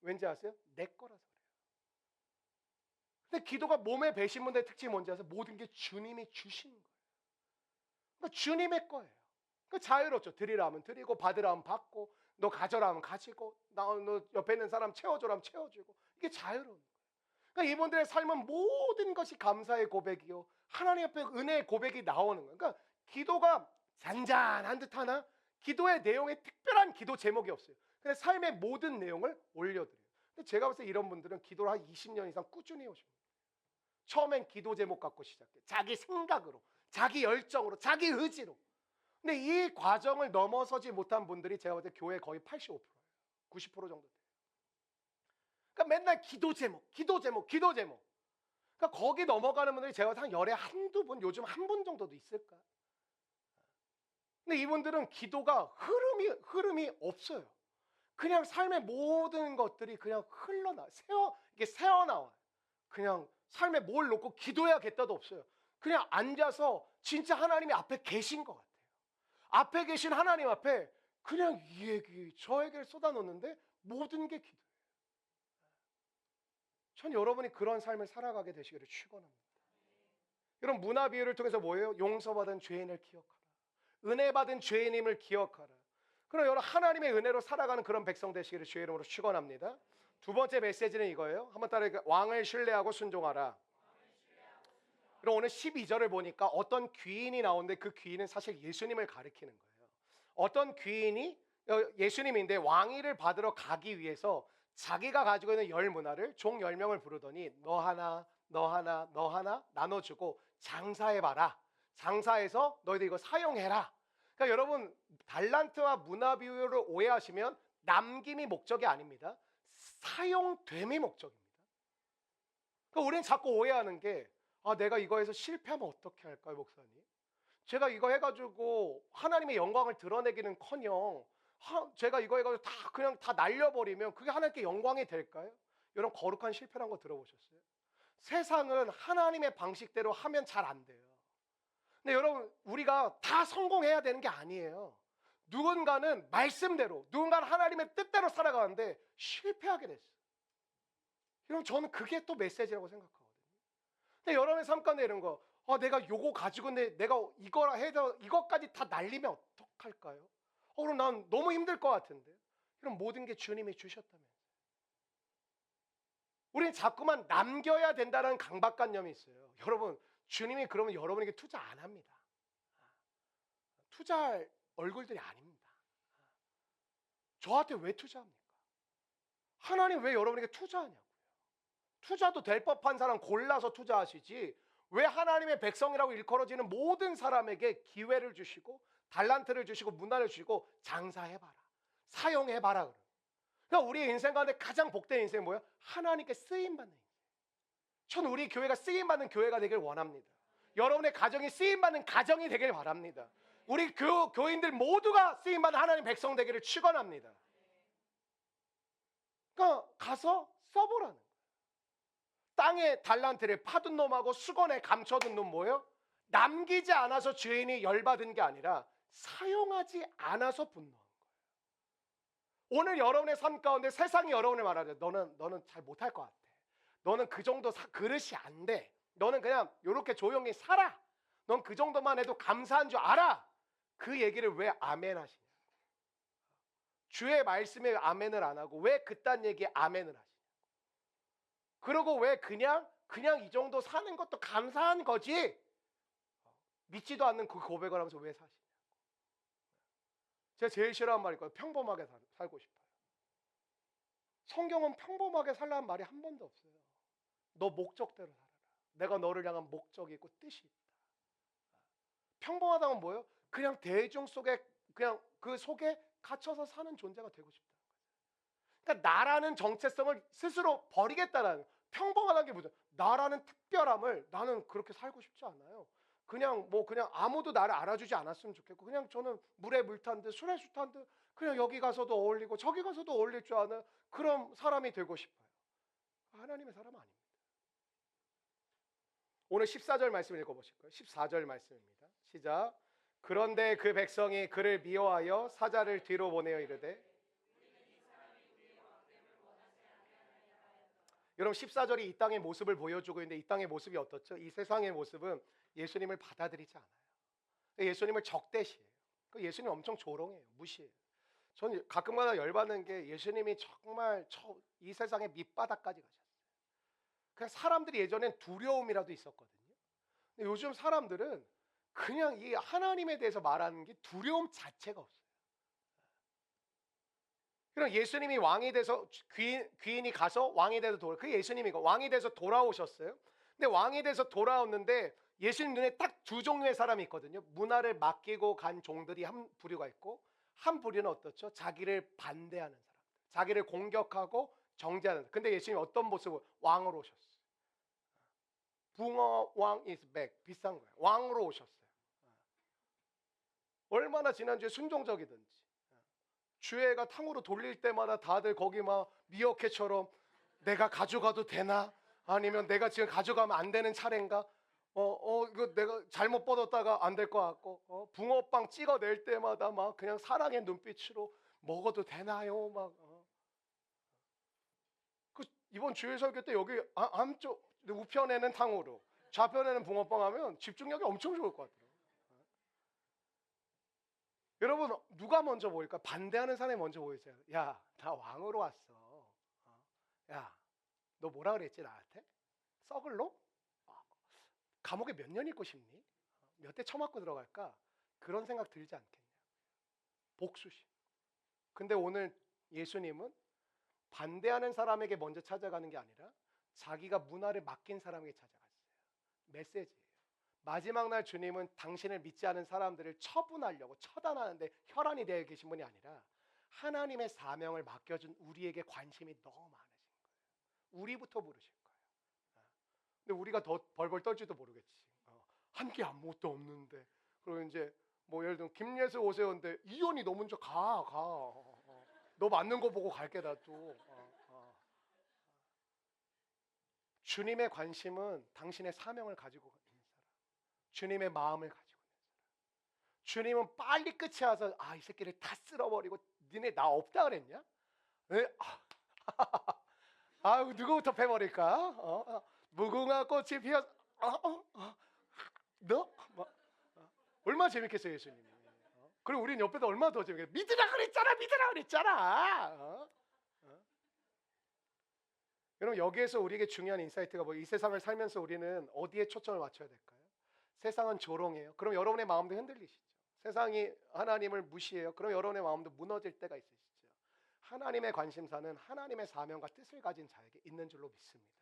왠지 아세요? 내 거라서 그래요. 근데 기도가 몸에 배신 분들의 특징이 뭔지 아세요? 모든 게 주님이 주신 거예요. 그러니까 주님의 거예요. 그러니까 자유롭죠. 드리라 하면 드리고 받으라 하면 받고 너 가져라 하면 가지고 너 옆에 있는 사람 채워줘라 하면 채워주고 이게 자유로운 거예요. 그러니까 이분들의 삶은 모든 것이 감사의 고백이요 하나님 앞에 은혜의 고백이 나오는 거예요. 그러니까 기도가 잔잔한 듯 하나 기도의 내용에 특별한 기도 제목이 없어요. 근데 삶의 모든 내용을 올려드려요. 근데 제가 봤을 때 이런 분들은 기도를 한 20년 이상 꾸준히 오십니다. 처음엔 기도 제목 갖고 시작해. 자기 생각으로, 자기 열정으로, 자기 의지로. 근데 이 과정을 넘어서지 못한 분들이 제가 볼 때 교회 거의 85%예요. 90% 정도 돼요. 그러니까 맨날 기도 제목, 기도 제목, 기도 제목. 그러니까 거기 넘어가는 분들이 제가 한 열에 한두 분, 요즘 한 분 정도도 있을까? 근데 이분들은 기도가 흐름이 없어요. 그냥 삶의 모든 것들이 그냥 이게 새어나와요. 그냥 삶에 뭘 놓고 기도해야겠다도 없어요. 그냥 앉아서 진짜 하나님이 앞에 계신 것 같아요. 앞에 계신 하나님 앞에 그냥 이 얘기 저에게 쏟아놓는데 모든 게 기도예요. 전 여러분이 그런 삶을 살아가게 되시기를 축원합니다. 이런 문화 비유를 통해서 뭐예요? 용서받은 죄인을 기억하라. 은혜 받은 죄인임을 기억하라. 그럼 여러분 하나님의 은혜로 살아가는 그런 백성 되시기를 주의 이름으로 축원합니다. 두 번째 메시지는 이거예요. 한번 따라해볼까요? 왕을 신뢰하고 순종하라. 그럼 오늘 12절을 보니까 어떤 귀인이 나오는데 그 귀인은 사실 예수님을 가리키는 거예요. 어떤 귀인이 예수님인데 왕위를 받으러 가기 위해서 자기가 가지고 있는 열 문화를 종 10명을 부르더니 너 하나 너 하나 너 하나 나눠주고 장사해봐라. 장사해서 너희들 이거 사용해라. 그러니까 여러분 달란트와 문화 비유를 오해하시면 남김이 목적이 아닙니다. 사용됨이 목적입니다. 그러니까 우리는 자꾸 오해하는 게 내가 이거 해서 실패하면 어떻게 할까요, 목사님? 제가 이거 해가지고 하나님의 영광을 드러내기는커녕 제가 이거 해가지고 그냥 다 날려버리면 그게 하나님께 영광이 될까요? 여러분 거룩한 실패란 거 들어보셨어요? 세상은 하나님의 방식대로 하면 잘 안 돼요. 근데 여러분 우리가 다 성공해야 되는 게 아니에요. 누군가는 말씀대로, 누군가는 하나님의 뜻대로 살아가는데 실패하게 됐어요. 여러분 저는 그게 또 메시지라고 생각하거든요. 근데 여러분의 삶 가운데 이런 거 내가 요거 가지고 내가 이거라 해서 이것까지 다 날리면 어떡할까요? 그럼 난 너무 힘들 것 같은데. 그럼 모든 게 주님이 주셨다면. 우리는 자꾸만 남겨야 된다는 강박관념이 있어요. 여러분 주님이 그러면 여러분에게 투자 안 합니다. 투자할 얼굴들이 아닙니다. 저한테 왜 투자합니까? 하나님 왜 여러분에게 투자하냐고요. 투자도 될 법한 사람 골라서 투자하시지 왜 하나님의 백성이라고 일컬어지는 모든 사람에게 기회를 주시고 달란트를 주시고 문화를 주시고 장사해봐라. 사용해봐라. 그러니까 우리의 인생 가운데 가장 복된 인생이 뭐예요? 하나님께 쓰임받는 인생. 전 우리 교회가 쓰임받는 교회가 되길 원합니다. 여러분의 가정이 쓰임받는 가정이 되길 바랍니다. 우리 교인들 모두가 쓰임받는 하나님 백성 되기를 축원합니다. 그러니까 가서 써보라는 거예요. 땅에 달란트를 파둔 놈하고 수건에 감춰둔 놈 뭐예요? 남기지 않아서 죄인이 열받은 게 아니라 사용하지 않아서 분노한 거예요. 오늘 여러분의 삶 가운데 세상이 여러분을 말하죠. 너는 잘 못할 것 같아. 너는 그 정도 그릇이 안 돼. 너는 그냥 이렇게 조용히 살아. 넌 그 정도만 해도 감사한 줄 알아. 그 얘기를 왜 아멘 하시냐? 주의 말씀에 아멘을 안 하고 왜 그딴 얘기에 아멘을 하시냐? 그리고 왜 그냥 이 정도 사는 것도 감사한 거지? 믿지도 않는 그 고백을 하면서 왜 사시냐고. 제가 제일 싫어하는 말이 있거든요. 평범하게 살고 싶어요. 성경은 평범하게 살라는 말이 한 번도 없어요. 너 목적대로 살아라. 내가 너를 향한 목적이 있고 뜻이 있다. 평범하다는 뭐예요? 그냥 대중 속에 그냥 그 속에 갇혀서 사는 존재가 되고 싶다는 거예요. 그러니까 나라는 정체성을 스스로 버리겠다는 평범하다는 게 뭐죠? 나라는 특별함을 나는 그렇게 살고 싶지 않아요. 그냥 아무도 나를 알아주지 않았으면 좋겠고 그냥 저는 물에 물 탄 듯 술에 술 탄 듯 그냥 여기 가서도 어울리고 저기 가서도 어울릴 줄 아는 그런 사람이 되고 싶어요. 하나님의 사람 아닙니다. 오늘 14절 말씀을 읽어보실 거예요. 14절 말씀입니다. 시작. 그런데 그 백성이 그를 미워하여 사자를 뒤로 보내어 이르되 여러분 14절이 이 땅의 모습을 보여주고 있는데 이 땅의 모습이 어떻죠? 이 세상의 모습은 예수님을 받아들이지 않아요. 예수님을 적대시해요. 예수님 엄청 조롱해요. 무시해요. 저는 가끔가다 열받는 게 예수님이 정말 이 세상의 밑바닥까지 가셨어요. 그냥 사람들이 예전엔 두려움이라도 있었거든요. 근데 요즘 사람들은 그냥 이 하나님에 대해서 말하는 게 두려움 자체가 없어요. 그럼 예수님이 왕이 돼서 귀인이 가서 왕이 돼서 그 예수님이 왕이 돼서 돌아오셨어요. 근데 왕이 돼서 돌아왔는데 예수님 눈에 딱 두 종류의 사람이 있거든요. 문화를 맡기고 간 종들이 한 부류가 있고 한 부류는 어떻죠? 자기를 반대하는 사람, 자기를 공격하고 정죄하는. 근데 예수님이 어떤 모습으로 왕으로 오셨어요? 붕어 왕 is back 비싼 거예요. 왕으로 오셨어요. 얼마나 지난주에 순종적이든지 주애가 탕후루 돌릴 때마다 다들 거기 막 미어캣처럼 내가 가져가도 되나? 아니면 내가 지금 가져가면 안 되는 차례인가? 이거 내가 잘못 뻗었다가 안 될 것 같고, 붕어빵 찍어낼 때마다 막 그냥 사랑의 눈빛으로 먹어도 되나요? 이번 주일 설교 때 여기 안쪽 우편에는 탕후루, 좌편에는 붕어빵 하면 집중력이 엄청 좋을 것 같아요. 여러분, 누가 먼저 보일까? 반대하는 사람이 먼저 보이세요. 야, 나 왕으로 왔어. 야, 너 뭐라 그랬지 나한테? 썩을 놈? 감옥에 몇 년 있고 싶니? 몇 대 쳐맞고 들어갈까? 그런 생각 들지 않겠냐? 복수심. 근데 오늘 예수님은 반대하는 사람에게 먼저 찾아가는 게 아니라 자기가 문화를 맡긴 사람에게 찾아갔어요. 메시지예요. 마지막 날 주님은 당신을 믿지 않은 사람들을 처분하려고 처단하는데 혈안이 되어 계신 분이 아니라 하나님의 사명을 맡겨준 우리에게 관심이 너무 많으신 거예요. 우리부터 부르신 거예요. 근데 우리가 더 벌벌 떨지도 모르겠지. 한 게 아무것도 없는데. 그리고 이제 뭐 예를 들면 김예수 오세요인데 이혼이 너 먼저 가. 너 맞는 거 보고 갈게 나도. 주님의 관심은 당신의 사명을 가지고 있는 사람, 주님의 마음을 가지고 있는 사람. 주님은 빨리 끝이 와서 이 새끼를 다 쓸어버리고 니네 나 없다 그랬냐? 누구부터 패버릴까? 무궁화 꽃이 피어. 너? 얼마나 재밌겠어요 예수님이. 그리고 우리는 옆에서 얼마나 더 재밌겠어요. 믿으라 그랬잖아. 여러분, 여기에서 우리에게 중요한 인사이트가 뭐예요? 이 세상을 살면서 우리는 어디에 초점을 맞춰야 될까요? 세상은 조롱해요. 그럼 여러분의 마음도 흔들리시죠. 세상이 하나님을 무시해요. 그럼 여러분의 마음도 무너질 때가 있으시죠. 하나님의 관심사는 하나님의 사명과 뜻을 가진 자에게 있는 줄로 믿습니다.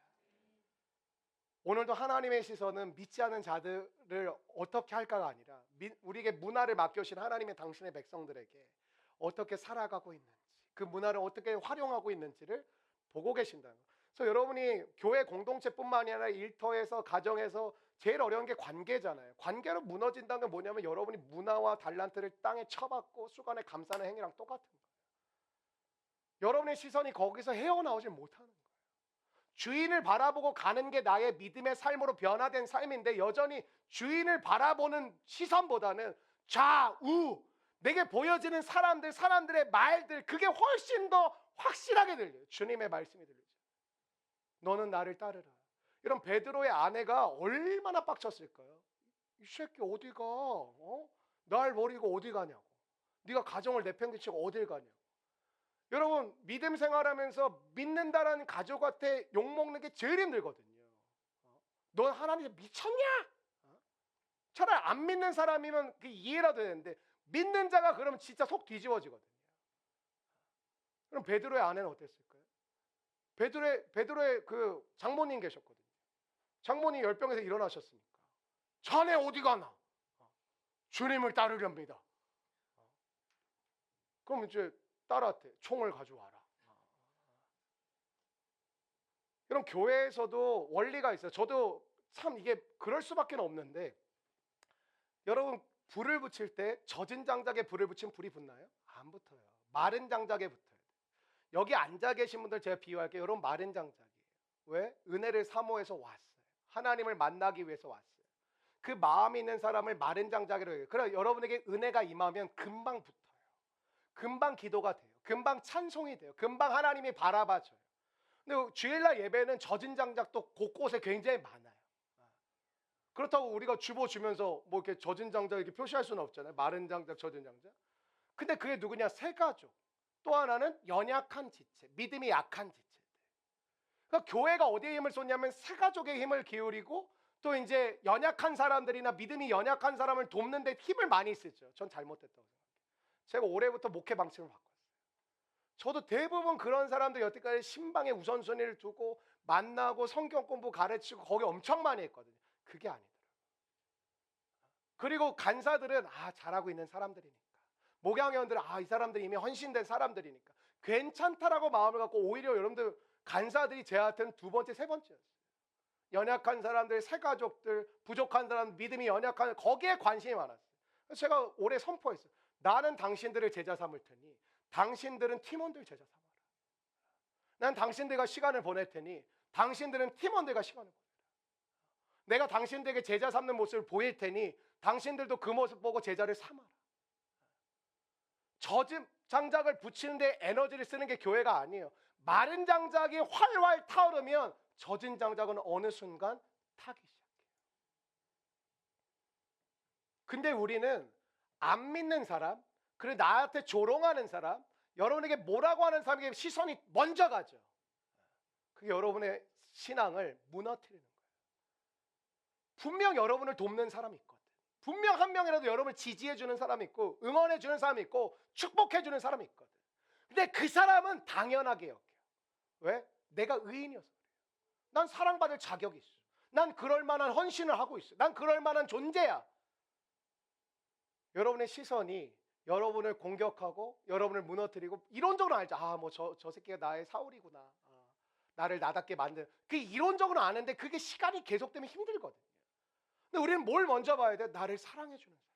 오늘도 하나님의 시선은 믿지 않은 자들을 어떻게 할까가 아니라 우리에게 문화를 맡겨주신 하나님의 당신의 백성들에게 어떻게 살아가고 있는지, 그 문화를 어떻게 활용하고 있는지를 보고 계신다는 거예요. 그래서 여러분이 교회 공동체뿐만이 아니라 일터에서, 가정에서 제일 어려운 게 관계잖아요. 관계로 무너진다는 게 뭐냐면 여러분이 문화와 달란트를 땅에 쳐박고 수간에 감싸는 행위랑 똑같은 거예요. 여러분의 시선이 거기서 헤어나오질 못하는 거예요. 주인을 바라보고 가는 게 나의 믿음의 삶으로 변화된 삶인데 여전히 주인을 바라보는 시선보다는 좌우 내게 보여지는 사람들의 말들, 그게 훨씬 더 확실하게 들려요. 주님의 말씀이 들리죠. 너는 나를 따르라. 이런 베드로의 아내가 얼마나 빡쳤을까요? 이 새끼 어디 가? 날 버리고 어디 가냐고. 네가 가정을 내팽개치고 어딜 가냐고. 여러분, 믿음 생활하면서 믿는다라는 가족한테 욕먹는 게 제일 힘들거든요. 넌 하나님 미쳤냐? 차라리 안 믿는 사람이면 그 이해라도 되는데 믿는 자가 그러면 진짜 속 뒤집어지거든요. 그럼 베드로의 아내는 어땠을까요? 베드로의 그 장모님 계셨거든요. 장모님 열병에서 일어나셨으니까 자네 어디 가나? 주님을 따르렵니다. 그럼 이제 딸한테 총을 가져와라. 이런 교회에서도 원리가 있어요. 저도 참 이게 그럴 수밖에 없는데 여러분, 불을 붙일 때 젖은 장작에 불을 붙이면 불이 붙나요? 안 붙어요. 마른 장작에 붙어요. 여기 앉아 계신 분들 제가 비유할게요. 여러분, 마른 장작이에요. 왜? 은혜를 사모해서 왔어요. 하나님을 만나기 위해서 왔어요. 그 마음이 있는 사람을 마른 장작이라고 해요. 그래 여러분에게 은혜가 임하면 금방 붙어요. 금방 기도가 돼요. 금방 찬송이 돼요. 금방 하나님이 바라봐줘요. 근데 주일날 예배는 젖은 장작도 곳곳에 굉장히 많아요. 그렇다고 우리가 주보 주면서 뭐 이렇게 젖은 장작 이렇게 표시할 수는 없잖아요. 마른 장작, 젖은 장작. 근데 그게 누구냐? 세 가족. 또 하나는 연약한 지체, 믿음이 약한 지체들. 그러니까 교회가 어디에 힘을 쏟냐면 세 가족의 힘을 기울이고 또 이제 연약한 사람들이나 믿음이 연약한 사람을 돕는 데 힘을 많이 쓰죠. 전 잘못됐다고 생각해요. 제가 올해부터 목회 방침을 바꿨어요. 저도 대부분 그런 사람들 여태까지 신방에 우선순위를 두고 만나고 성경 공부 가르치고 거기 엄청 많이 했거든요. 그게 아니더라고요. 그리고 간사들은 잘하고 있는 사람들이니까, 목양회원들은 이 사람들이 이미 헌신된 사람들이니까 괜찮다라고 마음을 갖고 오히려 여러분들 간사들이 제한테는 두 번째, 세 번째였어요. 연약한 사람들, 새가족들, 부족한 사람, 믿음이 연약한 거기에 관심이 많았어요. 그래서 제가 올해 선포했어요. 나는 당신들을 제자 삼을 테니 당신들은 팀원들 제자 삼아라. 난 당신들과 시간을 보낼 테니 당신들은 팀원들과 시간을 보내라. 내가 당신들에게 제자 삼는 모습을 보일 테니 당신들도 그 모습 보고 제자를 삼아라. 젖은 장작을 붙이는데 에너지를 쓰는 게 교회가 아니에요. 마른 장작이 활활 타오르면 젖은 장작은 어느 순간 타기 시작해요. 근데 우리는 안 믿는 사람, 그리고 나한테 조롱하는 사람, 여러분에게 뭐라고 하는 사람에게 시선이 먼저 가죠. 그게 여러분의 신앙을 무너뜨리는 거예요. 분명 여러분을 돕는 사람이 있거든. 분명 한 명이라도 여러분을 지지해주는 사람이 있고 응원해주는 사람이 있고 축복해주는 사람이 있거든. 근데 그 사람은 당연하게 여겨요. 왜? 내가 의인이어서 그래요. 난 사랑받을 자격이 있어. 난 그럴 만한 헌신을 하고 있어. 난 그럴 만한 존재야. 여러분의 시선이 여러분을 공격하고 여러분을 무너뜨리고 이론적으로 알죠. 저 새끼가 나의 사울이구나. 나를 나답게 만든. 그 이론적으로 아는데 그게 시간이 계속되면 힘들거든요. 근데 우리는 뭘 먼저 봐야 돼? 나를 사랑해주는 사람,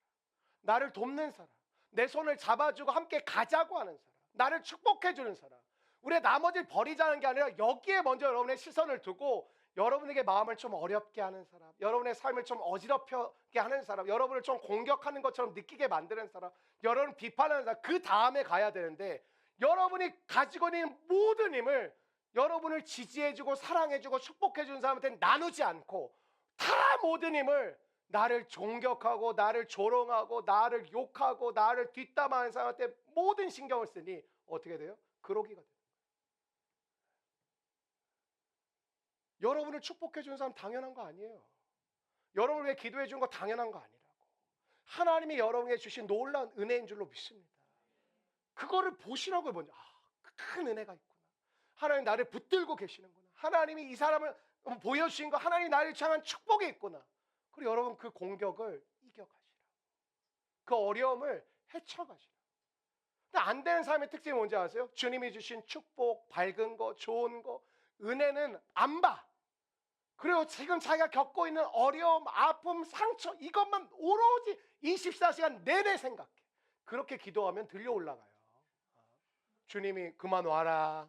나를 돕는 사람, 내 손을 잡아주고 함께 가자고 하는 사람, 나를 축복해주는 사람. 우리가 나머지를 버리자는 게 아니라 여기에 먼저 여러분의 시선을 두고 여러분에게 마음을 좀 어렵게 하는 사람, 여러분의 삶을 좀 어지럽게 하는 사람, 여러분을 좀 공격하는 것처럼 느끼게 만드는 사람, 여러분을 비판하는 사람, 그 다음에 가야 되는데 여러분이 가지고 있는 모든 힘을 여러분을 지지해주고 사랑해주고 축복해주는 사람한테 나누지 않고 다 모든 힘을 나를 존격하고 나를 조롱하고 나를 욕하고 나를 뒷담화하는 사람한테 모든 신경을 쓰니 어떻게 돼요? 그러기가 돼요. 여러분을 축복해 주는 사람 당연한 거 아니에요. 여러분을 위해 기도해 주는 거 당연한 거 아니라고. 하나님이 여러분에게 주신 놀라운 은혜인 줄로 믿습니다. 그거를 보시라고요. 먼저 큰 은혜가 있구나. 하나님 나를 붙들고 계시는구나. 하나님이 이 사람을 보여주신 거, 하나님이 나를 향한 축복이 있구나. 그리고 여러분 그 공격을 이겨가시라. 그 어려움을 헤쳐가시라. 근데 안 되는 사람의 특징이 뭔지 아세요? 주님이 주신 축복, 밝은 거, 좋은 거, 은혜는 안 봐. 그리고 지금 자기가 겪고 있는 어려움, 아픔, 상처 이것만 오로지 24시간 내내 생각해. 그렇게 기도하면 들려 올라가요. 주님이 그만 와라.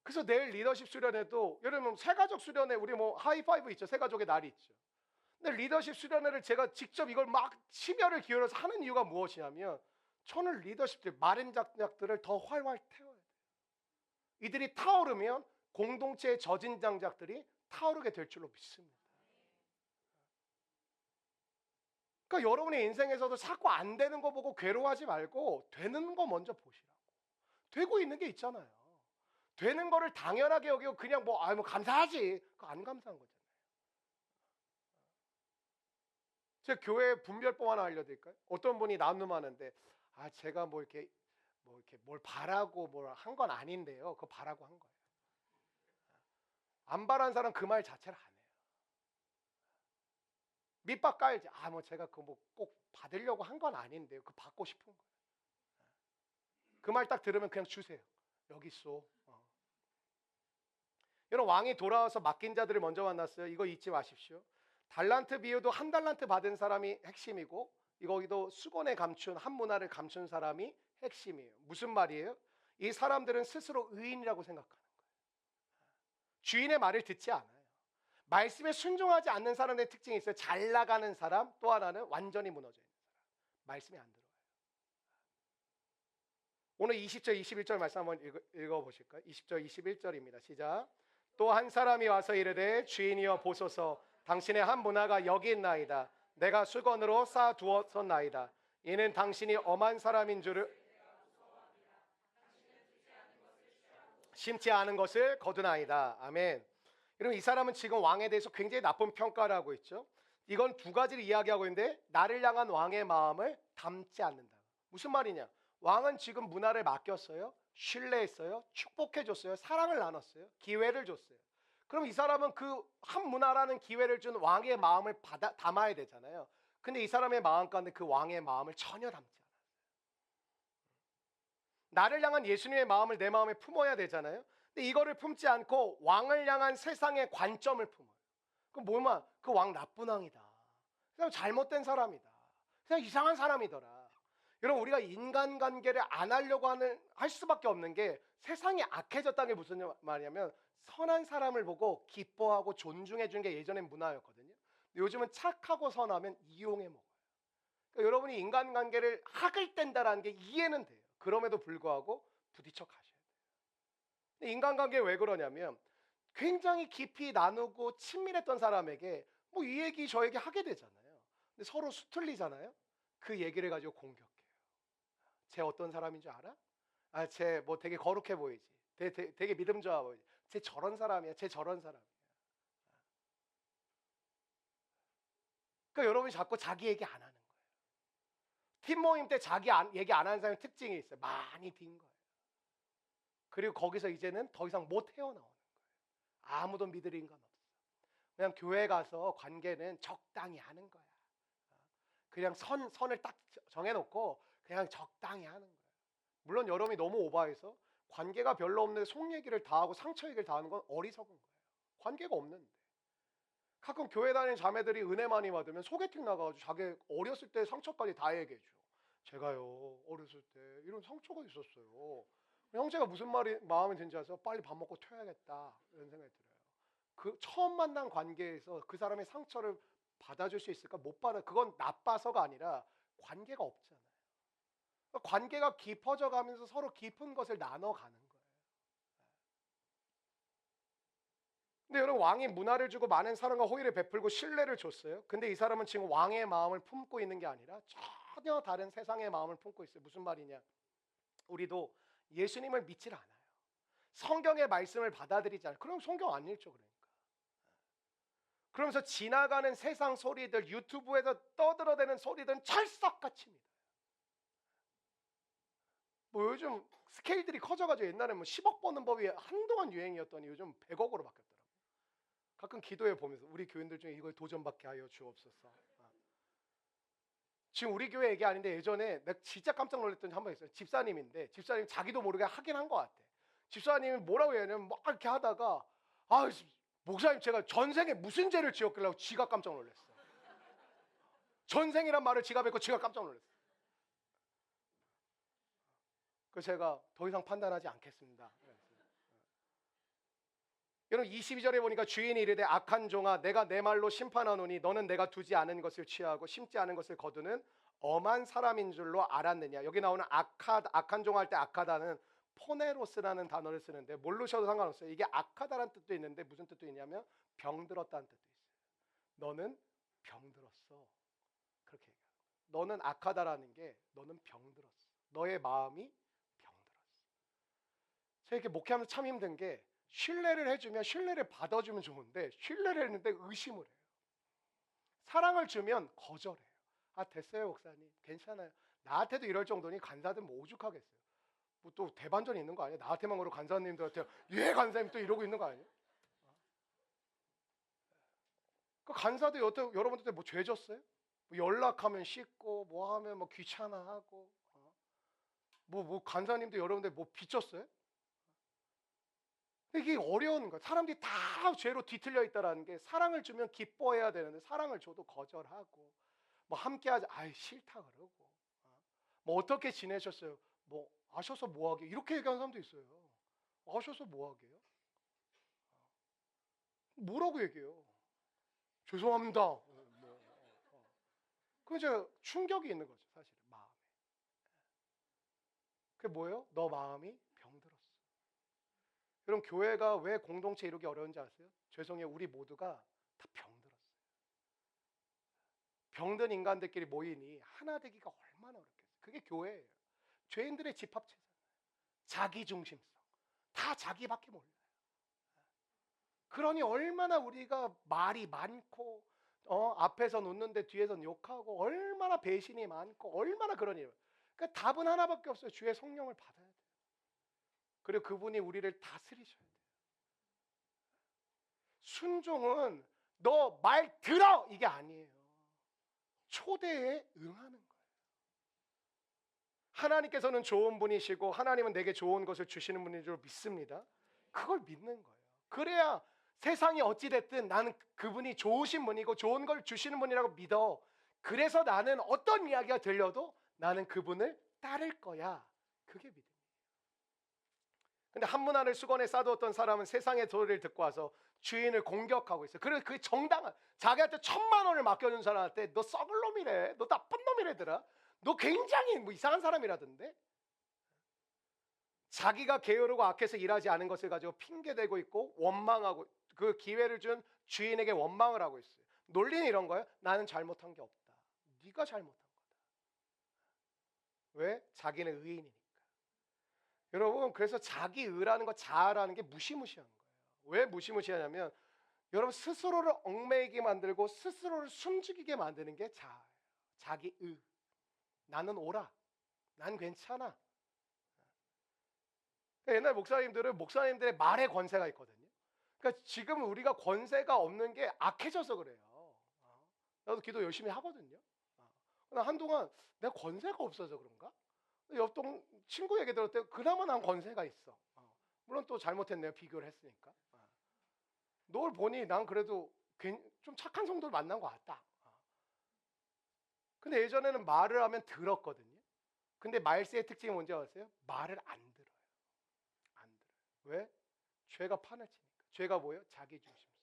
그래서 내일 리더십 수련회도 여러분 새가족 수련회 우리 하이파이브 있죠. 새가족의 날이 있죠. 근데 리더십 수련회를 제가 직접 이걸 막 심혈을 기울여서 하는 이유가 무엇이냐면 저는 리더십들 마른 장작들을 더 활활 태워야 돼요. 이들이 타오르면 공동체의 젖은 장작들이 타오르게 될 줄로 믿습니다. 그러니까 여러분의 인생에서도 자꾸 안 되는 거 보고 괴로워하지 말고 되는 거 먼저 보시라고. 되고 있는 게 있잖아요. 되는 거를 당연하게 여기고 그냥 감사하지. 그거 안 감사한 거잖아요. 제가 교회 분별법 하나 알려드릴까요? 어떤 분이 나눔하는데 제가 이렇게 뭘 바라고 뭘 한 건 아닌데요. 그거 바라고 한 거예요. 안 바란 사람 그 말 자체를 안 해요. 밑밥 깔지. 제가 그거 꼭 받으려고 한 건 아닌데요. 그거 받고 싶은 거예요. 그 말 딱 들으면 그냥 주세요. 여기 있어. 여러분 왕이 돌아와서 맡긴 자들을 먼저 만났어요. 이거 잊지 마십시오. 달란트 비유도 한 달란트 받은 사람이 핵심이고 이거기도 수건에 감춘 한 문화를 감춘 사람이 핵심이에요. 무슨 말이에요? 이 사람들은 스스로 의인이라고 생각하는 거예요. 주인의 말을 듣지 않아요. 말씀에 순종하지 않는 사람의 특징이 있어요. 잘 나가는 사람, 또 하나는 완전히 무너져 있는 사람. 말씀에 안 들어요. 오늘 20절 21절 말씀 한번 읽어보실까요? 20절 21절입니다. 시작. 또 한 사람이 와서 이르되 주인이여 보소서 당신의 한 문화가 여기 있나이다. 내가 수건으로 쌓아두었었나이다. 이는 당신이 엄한 사람인 줄을 심지 않은 것을 거두나이다. 아멘. 여러분 이 사람은 지금 왕에 대해서 굉장히 나쁜 평가를 하고 있죠. 이건 두 가지를 이야기하고 있는데 나를 향한 왕의 마음을 담지 않는다. 무슨 말이냐? 왕은 지금 문화를 맡겼어요. 신뢰했어요. 축복해줬어요. 사랑을 나눴어요. 기회를 줬어요. 그럼 이 사람은 그 한 문화라는 기회를 준 왕의 마음을 담아야 되잖아요. 근데 이 사람의 마음 가운데 그 왕의 마음을 전혀 담지 않아요. 나를 향한 예수님의 마음을 내 마음에 품어야 되잖아요. 근데 이거를 품지 않고 왕을 향한 세상의 관점을 품어요. 그럼 뭐만 그 왕 나쁜 왕이다. 그냥 잘못된 사람이다. 그냥 이상한 사람이더라. 여러분, 우리가 인간관계를 안 하려고 할 수밖에 없는 게 세상이 악해졌다는 게 무슨 말이냐면 선한 사람을 보고 기뻐하고 존중해 주는 게 예전엔 문화였거든요. 근데 요즘은 착하고 선하면 이용해 먹어요. 그러니까 여러분이 인간관계를 학을 뗀다라는 게 이해는 돼요. 그럼에도 불구하고 부딪혀 가셔야 돼요. 근데 인간관계 왜 그러냐면 굉장히 깊이 나누고 친밀했던 사람에게 뭐 이 얘기 저 얘기 하게 되잖아요. 근데 서로 수틀리잖아요. 그 얘기를 가지고 공격해요. 쟤 어떤 사람인 줄 알아? 아, 쟤 뭐 되게 거룩해 보이지. 되게 믿음 좋아 보이지. 쟤 저런 사람이야. 쟤 저런 사람이야. 그러니까 여러분이 자꾸 자기 얘기 안 하는 거예요. 팀 모임 때 자기 얘기 안 하는 사람의 특징이 있어요. 많이 빈 거예요. 그리고 거기서 이제는 더 이상 못 헤어나오는 거예요. 아무도 믿을 인간 없어. 그냥 교회 가서 관계는 적당히 하는 거야. 그냥 선을 딱 정해놓고 그냥 적당히 하는 거예요. 물론 여러분이 너무 오버해서 관계가 별로 없는데 속 얘기를 다 하고 상처 얘기를 다 하는 건 어리석은 거예요. 관계가 없는데. 가끔 교회 다니는 자매들이 은혜 많이 받으면 소개팅 나가가지고 자기 어렸을 때 상처까지 다 얘기해줘. 제가요 어렸을 때 이런 상처가 있었어요. 형제가 무슨 말이 마음에 든지 알아서 빨리 밥 먹고 튀어야겠다 이런 생각이 들어요. 그 처음 만난 관계에서 그 사람의 상처를 받아줄 수 있을까? 못 받아. 그건 나빠서가 아니라 관계가 없잖아요. 관계가 깊어져 가면서 서로 깊은 것을 나눠가는 거예요. 근데 여러분, 왕이 문화를 주고 많은 사랑과 호의를 베풀고 신뢰를 줬어요. 근데 이 사람은 지금 왕의 마음을 품고 있는 게 아니라 전혀 다른 세상의 마음을 품고 있어요. 무슨 말이냐? 우리도 예수님을 믿질 않아요. 성경의 말씀을 받아들이지 않아요. 그럼 성경 안 읽죠, 그러니까. 그러면서 지나가는 세상 소리들, 유튜브에서 떠들어대는 소리들은 철석같이 믿어요. 뭐 요즘 스케일들이 커져가지고 옛날에 뭐 10억 버는 법이 한동안 유행이었더니 요즘 100억으로 바뀌었더라고요. 가끔 기도해 보면서 우리 교인들 중에 이걸 도전받게 하여 주옵소서. 지금 우리 교회 얘기 아닌데 예전에 내가 진짜 깜짝 놀랐던 한 번 있어요. 집사님인데 집사님 자기도 모르게 하긴 한 것 같아. 집사님이 뭐라고 해야 되냐면 막 이렇게 하다가 아 목사님 제가 전생에 무슨 죄를 지었길래 지가 깜짝 놀랐어. 전생이란 말을 지가 뱉고 지가 깜짝 놀랐어. 그래서 제가 더 이상 판단하지 않겠습니다. 여러분 22절에 보니까 주인이 이르되 악한 종아 내가 내 말로 심판하노니 너는 내가 두지 않은 것을 취하고 심지 않은 것을 거두는 엄한 사람인 줄로 알았느냐. 여기 나오는 악한 종 할 때 악하다는 포네로스라는 단어를 쓰는데 모르셔도 상관없어요. 이게 악하다라는 뜻도 있는데 무슨 뜻도 있냐면 병들었다는 뜻도 있어요. 너는 병들었어. 그렇게 얘기해요. 너는 악하다라는 게 너는 병들었어. 너의 마음이 병들었어. 제가 이렇게 목회하면서 참 힘든 게 신뢰를 해주면 신뢰를 받아주면 좋은데 신뢰를 했는데 의심을 해요. 사랑을 주면 거절해요. 아 됐어요 목사님 괜찮아요. 나한테도 이럴 정도니 간사들 뭐 오죽하겠어요. 뭐 또 대반전이 있는 거 아니에요? 나한테만 그러고 간사님들한테 예 간사님 또 이러고 있는 거 아니에요? 그 간사도 여러분들한테 뭐 죄 졌어요? 뭐 연락하면 씻고 뭐 하면 뭐 귀찮아하고 뭐 간사님도 여러분들 뭐 빚졌어요? 이게 어려운 거야. 사람들이 다 죄로 뒤틀려 있다라는 게 사랑을 주면 기뻐해야 되는데 사랑을 줘도 거절하고 뭐 함께하자 아이 싫다 그러고 뭐 어떻게 지내셨어요? 뭐 아셔서 뭐하게 이렇게 얘기하는 사람도 있어요. 아셔서 뭐하게요? 뭐라고 얘기해요? 죄송합니다. 그 이제 충격이 있는 거죠 사실은 마음에. 그게 뭐예요? 너 마음이 병들었어. 여러분 교회가 왜 공동체 이루기 어려운지 아세요? 죄송해요. 우리 모두가 다 병들었어요. 병든 인간들끼리 모이니 하나 되기가 얼마나 어렵겠어요. 그게 교회예요. 죄인들의 집합체잖아요. 자기중심성. 다 자기밖에 몰라요. 그러니 얼마나 우리가 말이 많고 앞에서 웃는데 뒤에서 욕하고 얼마나 배신이 많고 얼마나 그런 일. 그러니까 답은 하나밖에 없어요. 주의 성령을 받아야 돼요. 그리고 그분이 우리를 다스리셔야 돼요. 순종은 너 말 들어 이게 아니에요. 초대에 응하는 거예요. 하나님께서는 좋은 분이시고 하나님은 내게 좋은 것을 주시는 분인 줄 믿습니다. 그걸 믿는 거예요. 그래야 세상이 어찌됐든 나는 그분이 좋으신 분이고 좋은 걸 주시는 분이라고 믿어. 그래서 나는 어떤 이야기가 들려도 나는 그분을 따를 거야. 그게 믿음이에요. 근데 한 문화를 수건에 싸두었던 사람은 세상의 소리를 듣고 와서 주인을 공격하고 있어요. 그리고 그 정당한 자기한테 1,000만 원을 맡겨준 사람한테 너 썩을 놈이래, 너 나쁜 놈이래더라, 너 굉장히 뭐 이상한 사람이라던데. 자기가 게으르고 악해서 일하지 않은 것을 가지고 핑계대고 있고 원망하고, 그 기회를 준 주인에게 원망을 하고 있어요. 논리는 이런 거예요. 나는 잘못한 게 없다. 네가 잘못한 거다. 왜? 자기는 의인이니까. 여러분, 그래서 자기 의라는 거, 자아라는 게 무시무시한 거예요. 왜 무시무시하냐면 여러분, 스스로를 얽매이게 만들고 스스로를 숨죽이게 만드는 게 자아예요. 자기 의. 나는 옳아. 난 괜찮아. 옛날 목사님들은 목사님들의 말에 권세가 있거든요. 그러니까 지금 우리가 권세가 없는 게 악해져서 그래요. 나도 기도 열심히 하거든요. 한동안 내가 권세가 없어서 그런가? 옆동 친구 얘기 들었을 때 그나마 난 권세가 있어. 물론 또 잘못했네요. 비교를 했으니까. 널 보니 난 그래도 좀 착한 성도를 만난 것 같다. 근데 예전에는 말을 하면 들었거든요. 근데 말세의 특징이 뭔지 아세요? 말을 안 들어요. 안 들어요. 왜? 죄가 판을 치니까. 죄가 뭐예요? 자기 중심성.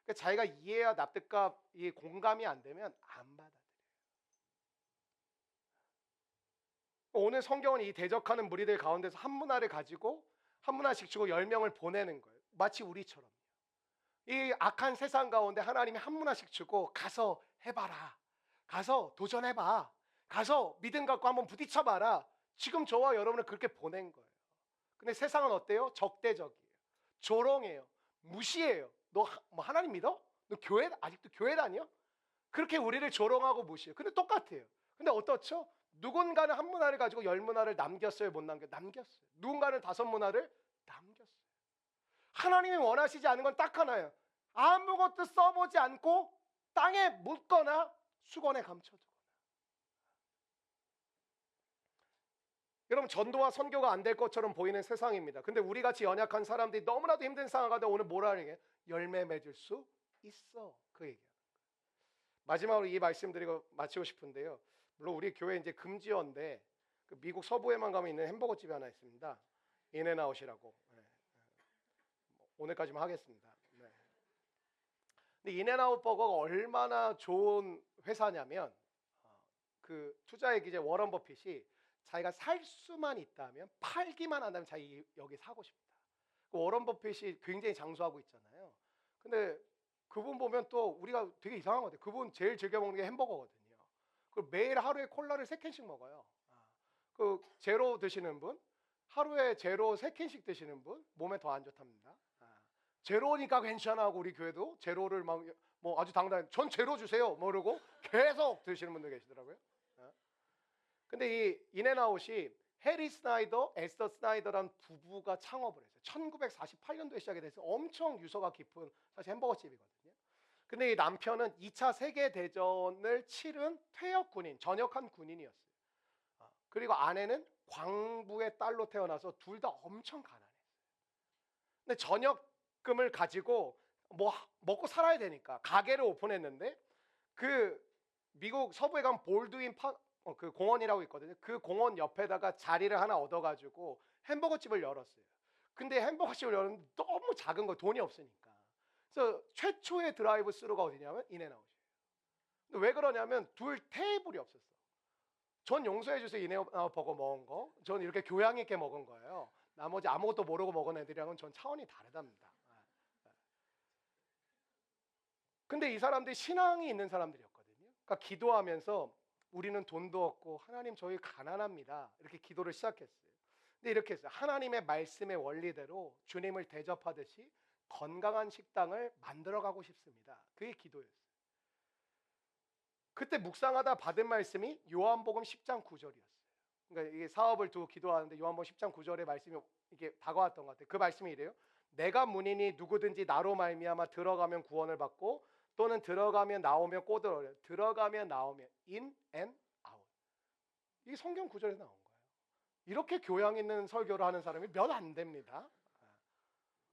그러니까 자기가 이해와 납득과 이 공감이 안 되면 안 받아들여요. 오늘 성경은 이 대적하는 무리들 가운데서 한 문화를 가지고 한 문화씩 주고 10명을 보내는 거예요. 마치 우리처럼. 이 악한 세상 가운데 하나님이 한 문화씩 주고 가서 해봐라. 가서 도전해봐. 가서 믿음 갖고 한번 부딪혀봐라. 지금 저와 여러분을 그렇게 보낸 거예요. 근데 세상은 어때요? 적대적이에요. 조롱해요. 무시해요. 너 뭐 하나님 믿어? 너 교회 아직도 교회 다녀? 그렇게 우리를 조롱하고 무시해요. 근데 똑같아요. 근데 어떻죠? 누군가는 한 문화를 가지고 10문화를 남겼어요, 못 남겨? 남겼어요. 누군가는 5문화를 남겼어요. 하나님이 원하시지 않은 건 딱 하나예요. 아무것도 써보지 않고 땅에 묻거나 수건에 감춰두거나. 여러분, 전도와 선교가 안 될 것처럼 보이는 세상입니다. 근데 우리같이 연약한 사람들이 너무나도 힘든 상황 가운데 오늘 뭐라 하는 게 열매 맺을 수 있어. 그 얘기야. 마지막으로 이 말씀드리고 마치고 싶은데요. 물론 우리 교회 이제 금지어인데 그 미국 서부에만 가면 있는 햄버거 집이 하나 있습니다. 인앤아웃이라고. 네. 오늘까지만 하겠습니다. 네. 근데 인앤아웃 버거가 얼마나 좋은 회사냐면 그 투자의 기재 워런 버핏이 자기가 살 수만 있다면, 팔기만 한다면 자기 여기 사고 싶다. 그 워런 버핏이 굉장히 장수하고 있잖아요. 근데 그분 보면 또 우리가 되게 이상한 것 같아요. 그분 제일 즐겨 먹는 게 햄버거거든요. 그 매일 하루에 콜라를 3캔씩 먹어요. 그 제로 드시는 분, 하루에 제로 3캔씩 드시는 분 몸에 더 안 좋답니다. 제로니까 괜찮아 하고 우리 교회도 제로를 막 뭐 아주 당당히 전 제로 주세요 모르고 계속 드시는 분들 계시더라고요. 근데 이 인앤아웃이 해리 스나이더, 에스더 스나이더란 부부가 창업을 했어요. 1948년도에 시작이 돼서 엄청 유서가 깊은 사실 햄버거집이거든요. 근데 이 남편은 2차 세계대전을 치른 퇴역 군인, 전역한 군인이었어요. 그리고 아내는 광부의 딸로 태어나서 둘 다 엄청 가난했어요. 근데 전역금을 가지고 뭐 먹고 살아야 되니까 가게를 오픈했는데, 그 미국 서부에 가면 볼드윈 그 공원이라고 있거든요. 그 공원 옆에다가 자리를 하나 얻어가지고 햄버거 집을 열었어요. 근데 햄버거 집을 열었는데 너무 작은 거, 돈이 없으니까. 그래서 최초의 드라이브 스루가 어디냐면 인앤아웃이에요. 근데 왜 그러냐면 둘 테이블이 없었어. 전 용서해 주세요. 인앤아웃 버거 먹은 거. 전 이렇게 교양 있게 먹은 거예요. 나머지 아무것도 모르고 먹은 애들이랑은 전 차원이 다르답니다. 근데 이 사람들이 신앙이 있는 사람들이었거든요. 그러니까 기도하면서 우리는 돈도 없고 하나님 저희 가난합니다. 이렇게 기도를 시작했어요. 근데 이렇게 했어요. 하나님의 말씀의 원리대로 주님을 대접하듯이 건강한 식당을 만들어가고 싶습니다. 그게 기도였어요. 그때 묵상하다 받은 말씀이 요한복음 10장 9절이었어요. 그러니까 이게 사업을 두고 기도하는데 요한복음 10장 9절의 말씀이 이게 다가왔던 것 같아요. 그 말씀이 이래요. 내가 문이니 누구든지 나로 말미암아 들어가면 구원을 받고 또는 들어가면 나오면 꼬들어요. 들어가면 나오면 in and out. 이게 성경 구절에서 나온 거예요. 이렇게 교양 있는 설교를 하는 사람이 몇 안 됩니다.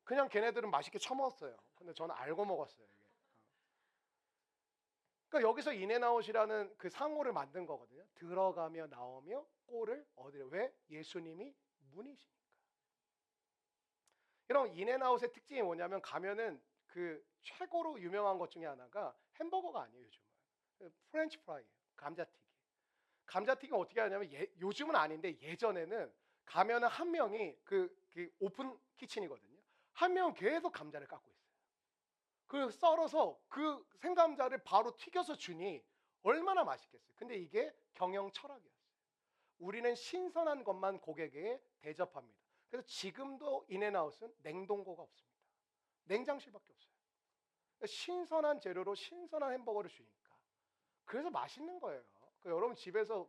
그냥 걔네들은 맛있게 처먹었어요. 근데 저는 알고 먹었어요. 이게. 그러니까 여기서 인앤아웃이라는 그 상호를 만든 거거든요. 들어가며 나오며 골을 얻으려. 왜? 예수님이 문이시니까. 여러분 인앤아웃의 특징이 뭐냐면 가면은 그 최고로 유명한 것 중에 하나가 햄버거가 아니에요. 요즘은 프렌치 프라이예요. 감자튀기. 감자튀김 어떻게 하냐면 요즘은 아닌데 예전에는 가면은 한 명이 그 오픈 키친이거든요. 한 명은 계속 감자를 깎고 있어요. 그 썰어서 그 생감자를 바로 튀겨서 주니 얼마나 맛있겠어요. 근데 이게 경영 철학이었어요. 우리는 신선한 것만 고객에게 대접합니다. 그래서 지금도 인앤아웃은 냉동고가 없습니다. 냉장실밖에 없어요. 신선한 재료로 신선한 햄버거를 주니까. 그래서 맛있는 거예요. 여러분 집에서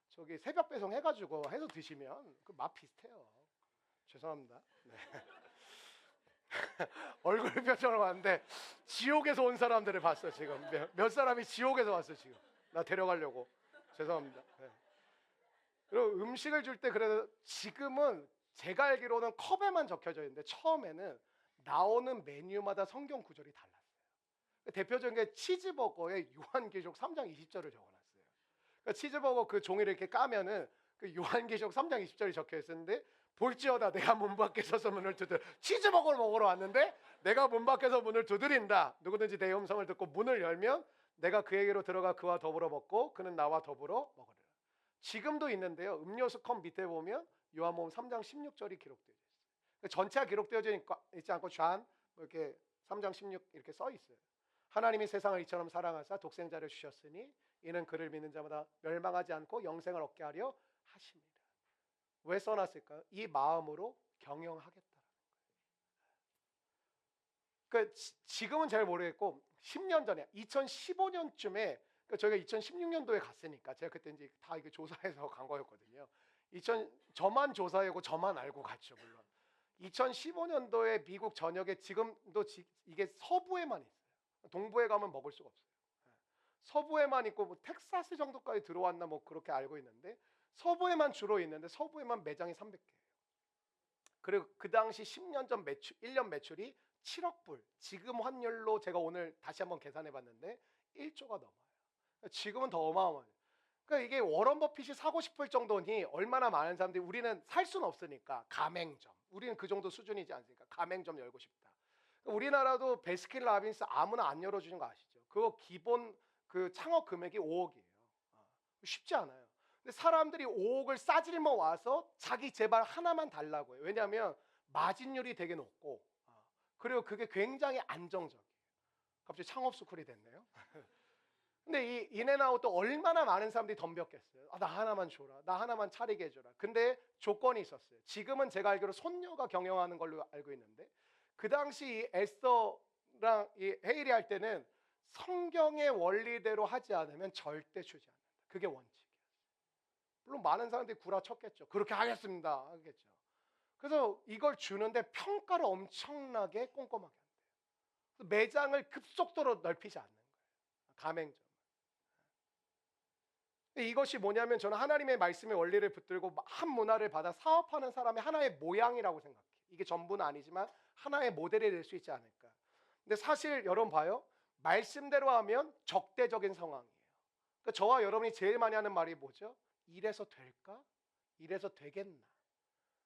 저기 새벽 배송 해가지고 해서 드시면 그 맛 비슷해요. 죄송합니다. 네. 얼굴 표정을 봤는데 지옥에서 온 사람들을 봤어 지금. 몇 사람이 지옥에서 왔어 지금. 나 데려가려고. 죄송합니다. 네. 그리고 음식을 줄 때 그래도 지금은 제가 알기로는 컵에만 적혀져 있는데 처음에는 나오는 메뉴마다 성경 구절이 달랐어요. 대표적인 게 치즈버거에 요한계시록 3장 20절을 적어놨어요. 그러니까 치즈버거 그 종이를 이렇게 까면은 그 요한계시록 3장 20절이 적혀 있었는데 볼지어다 내가 문 밖에 서서 문을 두드려. 치즈버거를 먹으러 왔는데 내가 문 밖에서 문을 두드린다. 누구든지 내 음성을 듣고 문을 열면 내가 그에게로 들어가 그와 더불어 먹고 그는 나와 더불어 먹으리라. 지금도 있는데요. 음료수 컵 밑에 보면 요한복음 3장 16절이 기록되어 있어요. 전체가 기록되어져 있지 않고 좌한 이렇게 3장 16 이렇게 써 있어요. 하나님이 세상을 이처럼 사랑하사 독생자를 주셨으니 이는 그를 믿는 자마다 멸망하지 않고 영생을 얻게 하려 하십니다. 왜 써놨을까요? 이 마음으로 경영하겠다라는 거예요. 지금은 잘 모르겠고 10년 전에 2015년쯤에 저희가 2016년도에 갔으니까 제가 그때 이제 다 이게 조사해서 간 거였거든요. 저만 조사하고 저만 알고 갔죠 물론. 2015년도에 미국 전역에 지금도 이게 서부에만 있어요. 동부에 가면 먹을 수가 없어요. 서부에만 있고 뭐 텍사스 정도까지 들어왔나 뭐 그렇게 알고 있는데 서부에만 주로 있는데 서부에만 매장이 300개예요. 그리고 그 당시 10년 전 매출 1년 매출이 7억 불. 지금 환율로 제가 오늘 다시 한번 계산해 봤는데 1조가 넘어요. 지금은 더 어마어마해요. 그러니까 이게 워런 버핏이 사고 싶을 정도니 얼마나 많은 사람들이 우리는 살 수는 없으니까 가맹점. 우리는 그 정도 수준이지 않습니까? 가맹점 열고 싶다. 우리나라도 베스킨라빈스 아무나 안 열어주는 거 아시죠? 그거 기본 그 창업 금액이 5억이에요. 쉽지 않아요. 근데 사람들이 5억을 싸질러 와서 자기 제발 하나만 달라고 해요. 왜냐하면 마진율이 되게 높고 그리고 그게 굉장히 안정적이에요. 갑자기 창업 스쿨이 됐네요. 근데 이 인앤아웃도 얼마나 많은 사람들이 덤볐겠어요. 나 하나만 줘라. 나 하나만 차리게 해줘라. 근데 조건이 있었어요. 지금은 제가 알기로 손녀가 경영하는 걸로 알고 있는데 그 당시 에스더랑 이 헤일이 할 때는 성경의 원리대로 하지 않으면 절대 주지 않는다. 그게 원칙이에요. 물론 많은 사람들이 구라쳤겠죠. 그렇게 하겠습니다. 하겠죠. 그래서 이걸 주는데 평가를 엄청나게 꼼꼼하게 한대요. 매장을 급속도로 넓히지 않는 거예요. 가맹점. 이것이 뭐냐면 저는 하나님의 말씀의 원리를 붙들고 한 문화를 받아 사업하는 사람의 하나의 모양이라고 생각해요. 이게 전부는 아니지만 하나의 모델이 될 수 있지 않을까. 근데 사실 여러분 봐요. 말씀대로 하면 적대적인 상황이에요. 그러니까 저와 여러분이 제일 많이 하는 말이 뭐죠? 이래서 될까? 이래서 되겠나?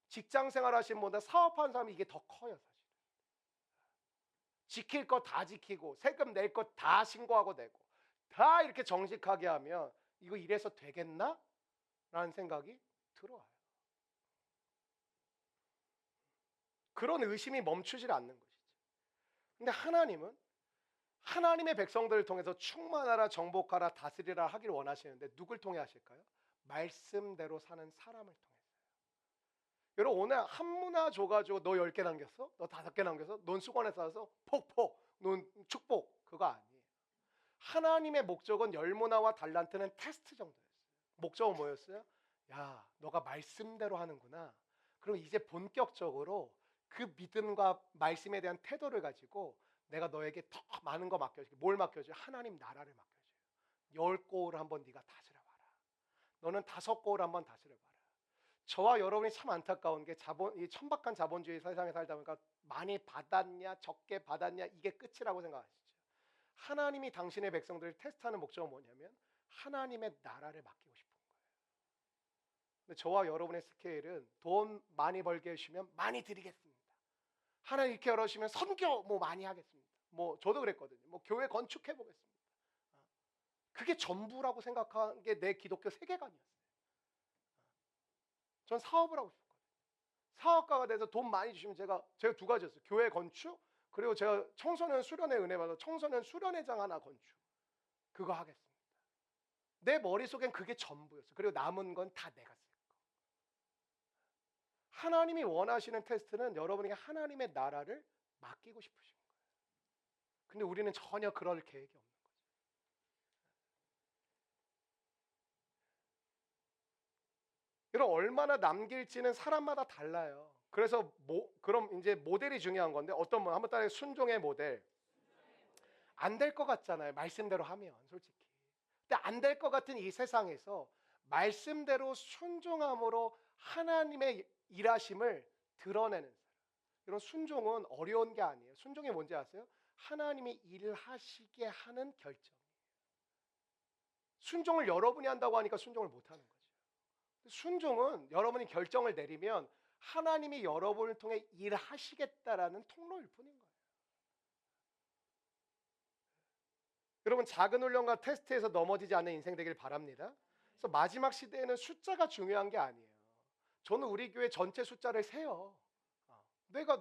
직장 생활 하시는 분보다 사업하는 사람이 이게 더 커요 사실. 지킬 거 다 지키고 세금 낼 거 다 신고하고 내고 다 이렇게 정직하게 하면 이거 이래서 되겠나? 라는 생각이 들어와요. 그런 의심이 멈추질 않는 것이죠. 근데 하나님은 하나님의 백성들을 통해서 충만하라 정복하라 다스리라 하기를 원하시는데 누굴 통해 하실까요? 말씀대로 사는 사람을 통해서요. 여러분 오늘 한 문화 줘가지고 너 10개 남겼어? 너 5개 남겼어? 넌 수건에 싸서 폭폭 넌 축복 그거 아니에요. 하나님의 목적은 열문화와 달란트는 테스트 정도였어요. 목적은 뭐였어요? 야 너가 말씀대로 하는구나. 그럼 이제 본격적으로 그 믿음과 말씀에 대한 태도를 가지고 내가 너에게 더 많은 거 맡겨줄게. 뭘 맡겨줘요? 하나님 나라를 맡겨줘요. 10골을 한번 네가 다스려봐라. 너는 5골을 한번 다스려봐라. 저와 여러분이 참 안타까운 게 이 천박한 자본주의 세상에 살다 보니까 많이 받았냐 적게 받았냐 이게 끝이라고 생각하시죠. 하나님이 당신의 백성들을 테스트하는 목적은 뭐냐면 하나님의 나라를 맡기고 싶은 거예요. 근데 저와 여러분의 스케일은 돈 많이 벌게 해주시면 많이 드리겠습니다. 하나님 이렇게 열어주시면 선교 뭐 많이 하겠습니다. 뭐 저도 그랬거든요. 뭐 교회 건축해 보겠습니다. 그게 전부라고 생각한 게 내 기독교 세계관이었어요. 전 사업을 하고 싶었거든요. 사업가가 돼서 돈 많이 주시면 제가 두 가지였어요. 교회 건축, 그리고 제가 청소년 수련회 은혜 받아서 청소년 수련회장 하나 건축. 그거 하겠습니다. 내 머릿속엔 그게 전부였어요. 그리고 남은 건 다 내가 쓸 거. 하나님이 원하시는 테스트는 여러분에게 하나님의 나라를 맡기고 싶으신 거예요. 근데 우리는 전혀 그럴 계획이 없는 거죠. 여러분, 얼마나 남길지는 사람마다 달라요. 그래서 그럼 이제 모델이 중요한 건데 어떤 분 한번 따라해. 순종의 모델. 안 될 것 같잖아요. 말씀대로 하면 솔직히. 근데 안 될 것 같은 이 세상에서 말씀대로 순종함으로 하나님의 일하심을 드러내는 사람. 이런 순종은 어려운 게 아니에요. 순종이 뭔지 아세요? 하나님이 일하시게 하는 결정. 순종을 여러분이 한다고 하니까 순종을 못 하는 거죠. 순종은 여러분이 결정을 내리면 하나님이 여러분을 통해 일하시겠다라는 통로일 뿐인 거예요. 여러분, 작은 훈련과 테스트에서 넘어지지 않는 인생 되길 바랍니다. 그래서 마지막 시대에는 숫자가 중요한 게 아니에요. 저는 우리 교회 전체 숫자를 세요.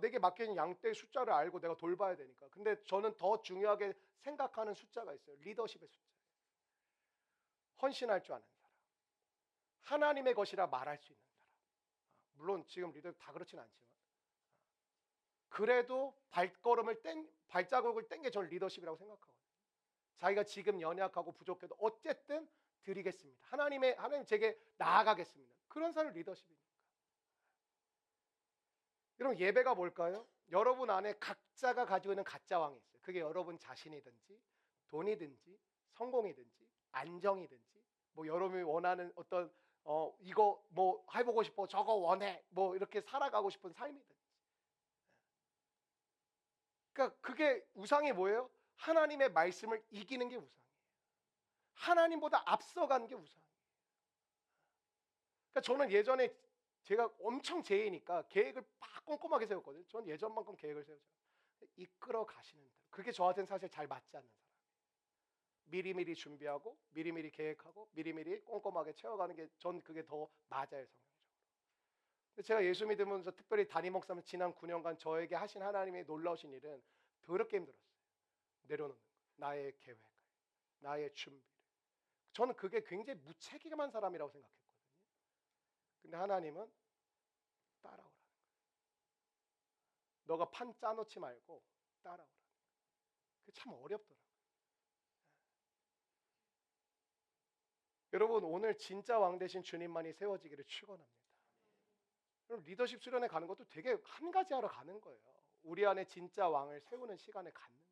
내게 맡겨진 양떼의 숫자를 알고 내가 돌봐야 되니까. 근데 저는 더 중요하게 생각하는 숫자가 있어요. 리더십의 숫자. 헌신할 줄 아는 사람. 하나님의 것이라 말할 수 있는 사람. 물론 지금 리더 다 그렇진 않지만 그래도 발자국을 뗀 게 저는 리더십이라고 생각하거든요. 자기가 지금 연약하고 부족해도 어쨌든 드리겠습니다. 하나님 제게 나아가겠습니다. 그런 사람이 리더십이니까. 여러분, 예배가 뭘까요? 여러분 안에 각자가 가지고 있는 가짜 왕이 있어요. 그게 여러분 자신이든지 돈이든지 성공이든지 안정이든지 뭐 여러분이 원하는 어떤 이거 뭐 해보고 싶어, 저거 원해, 뭐 이렇게 살아가고 싶은 삶이든지. 그러니까 그게 우상이 뭐예요? 하나님의 말씀을 이기는 게 우상이에요. 하나님보다 앞서간 게 우상이에요. 그러니까 저는 예전에 제가 엄청 제이니까 계획을 막 꼼꼼하게 세웠거든요. 저는 예전만큼 계획을 세우죠. 이끌어 가시는 대로. 그게 저한테는 사실 잘 맞지 않는 사람. 미리미리 준비하고 미리미리 계획하고 미리미리 꼼꼼하게 채워가는 게 전 그게 더 맞아요, 성경적으로. 근데 제가 예수 믿으면서 특별히 담임 목사님 지난 9년간 저에게 하신 하나님의 놀라우신 일은 더럽게 힘들었어요. 내려놓는 거. 나의 계획, 나의 준비를. 저는 그게 굉장히 무책임한 사람이라고 생각했거든요. 근데 하나님은 따라오라는 거예요. 너가 판 짜놓지 말고 따라오라는 거예요. 그게 참 어렵더라고요. 여러분, 오늘 진짜 왕 되신 주님만이 세워지기를 축원합니다. 여러분, 리더십 수련회 가는 것도 되게 한 가지 하러 가는 거예요. 우리 안에 진짜 왕을 세우는 시간을 갖는 거예요.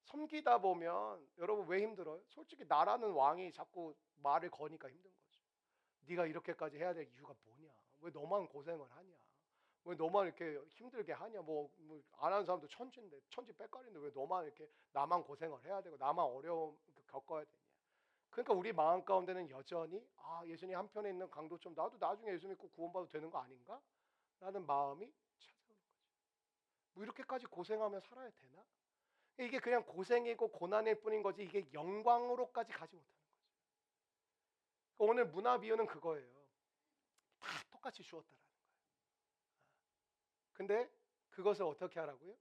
섬기다 보면 여러분 왜 힘들어요? 솔직히 나라는 왕이 자꾸 말을 거니까 힘든 거죠. 네가 이렇게까지 해야 될 이유가 뭐냐? 왜 너만 고생을 하냐? 왜 너만 이렇게 힘들게 하냐? 뭐 안 하는 사람도 천지인데 천지 빽깔인데 왜 너만 이렇게 나만 고생을 해야 되고 나만 어려움 겪어야 되냐? 그러니까 우리 마음 가운데는 여전히 예수님 한편에 있는 강도점 나도 나중에 예수 믿고 구원받아도 되는 거 아닌가? 라는 마음이 찾아오는 거죠. 뭐 이렇게까지 고생하며 살아야 되나? 이게 그냥 고생이고 고난일 뿐인 거지 이게 영광으로까지 가지 못하는 거죠. 그러니까 오늘 문화 비유는 그거예요. 다 똑같이 주었다라는 거예요. 근데 그것을 어떻게 하라고요?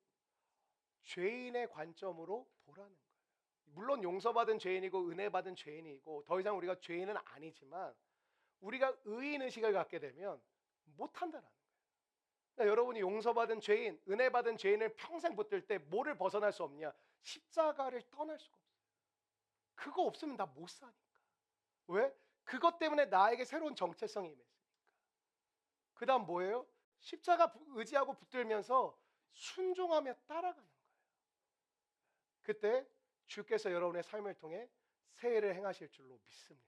죄인의 관점으로 보라는 거예요. 물론 용서받은 죄인이고 은혜 받은 죄인이고 더 이상 우리가 죄인은 아니지만 우리가 의인의식을 갖게 되면 못한다는 거예요. 그러니까 여러분이 용서받은 죄인, 은혜 받은 죄인을 평생 붙들 때 뭐를 벗어날 수 없냐? 십자가를 떠날 수가 없어요. 그거 없으면 나 못 사니까. 왜? 그것 때문에 나에게 새로운 정체성이 임했으니까. 그 다음 뭐예요? 십자가 의지하고 붙들면서 순종하며 따라가는 거예요. 그때 주께서 여러분의 삶을 통해 새해를 행하실 줄로 믿습니다.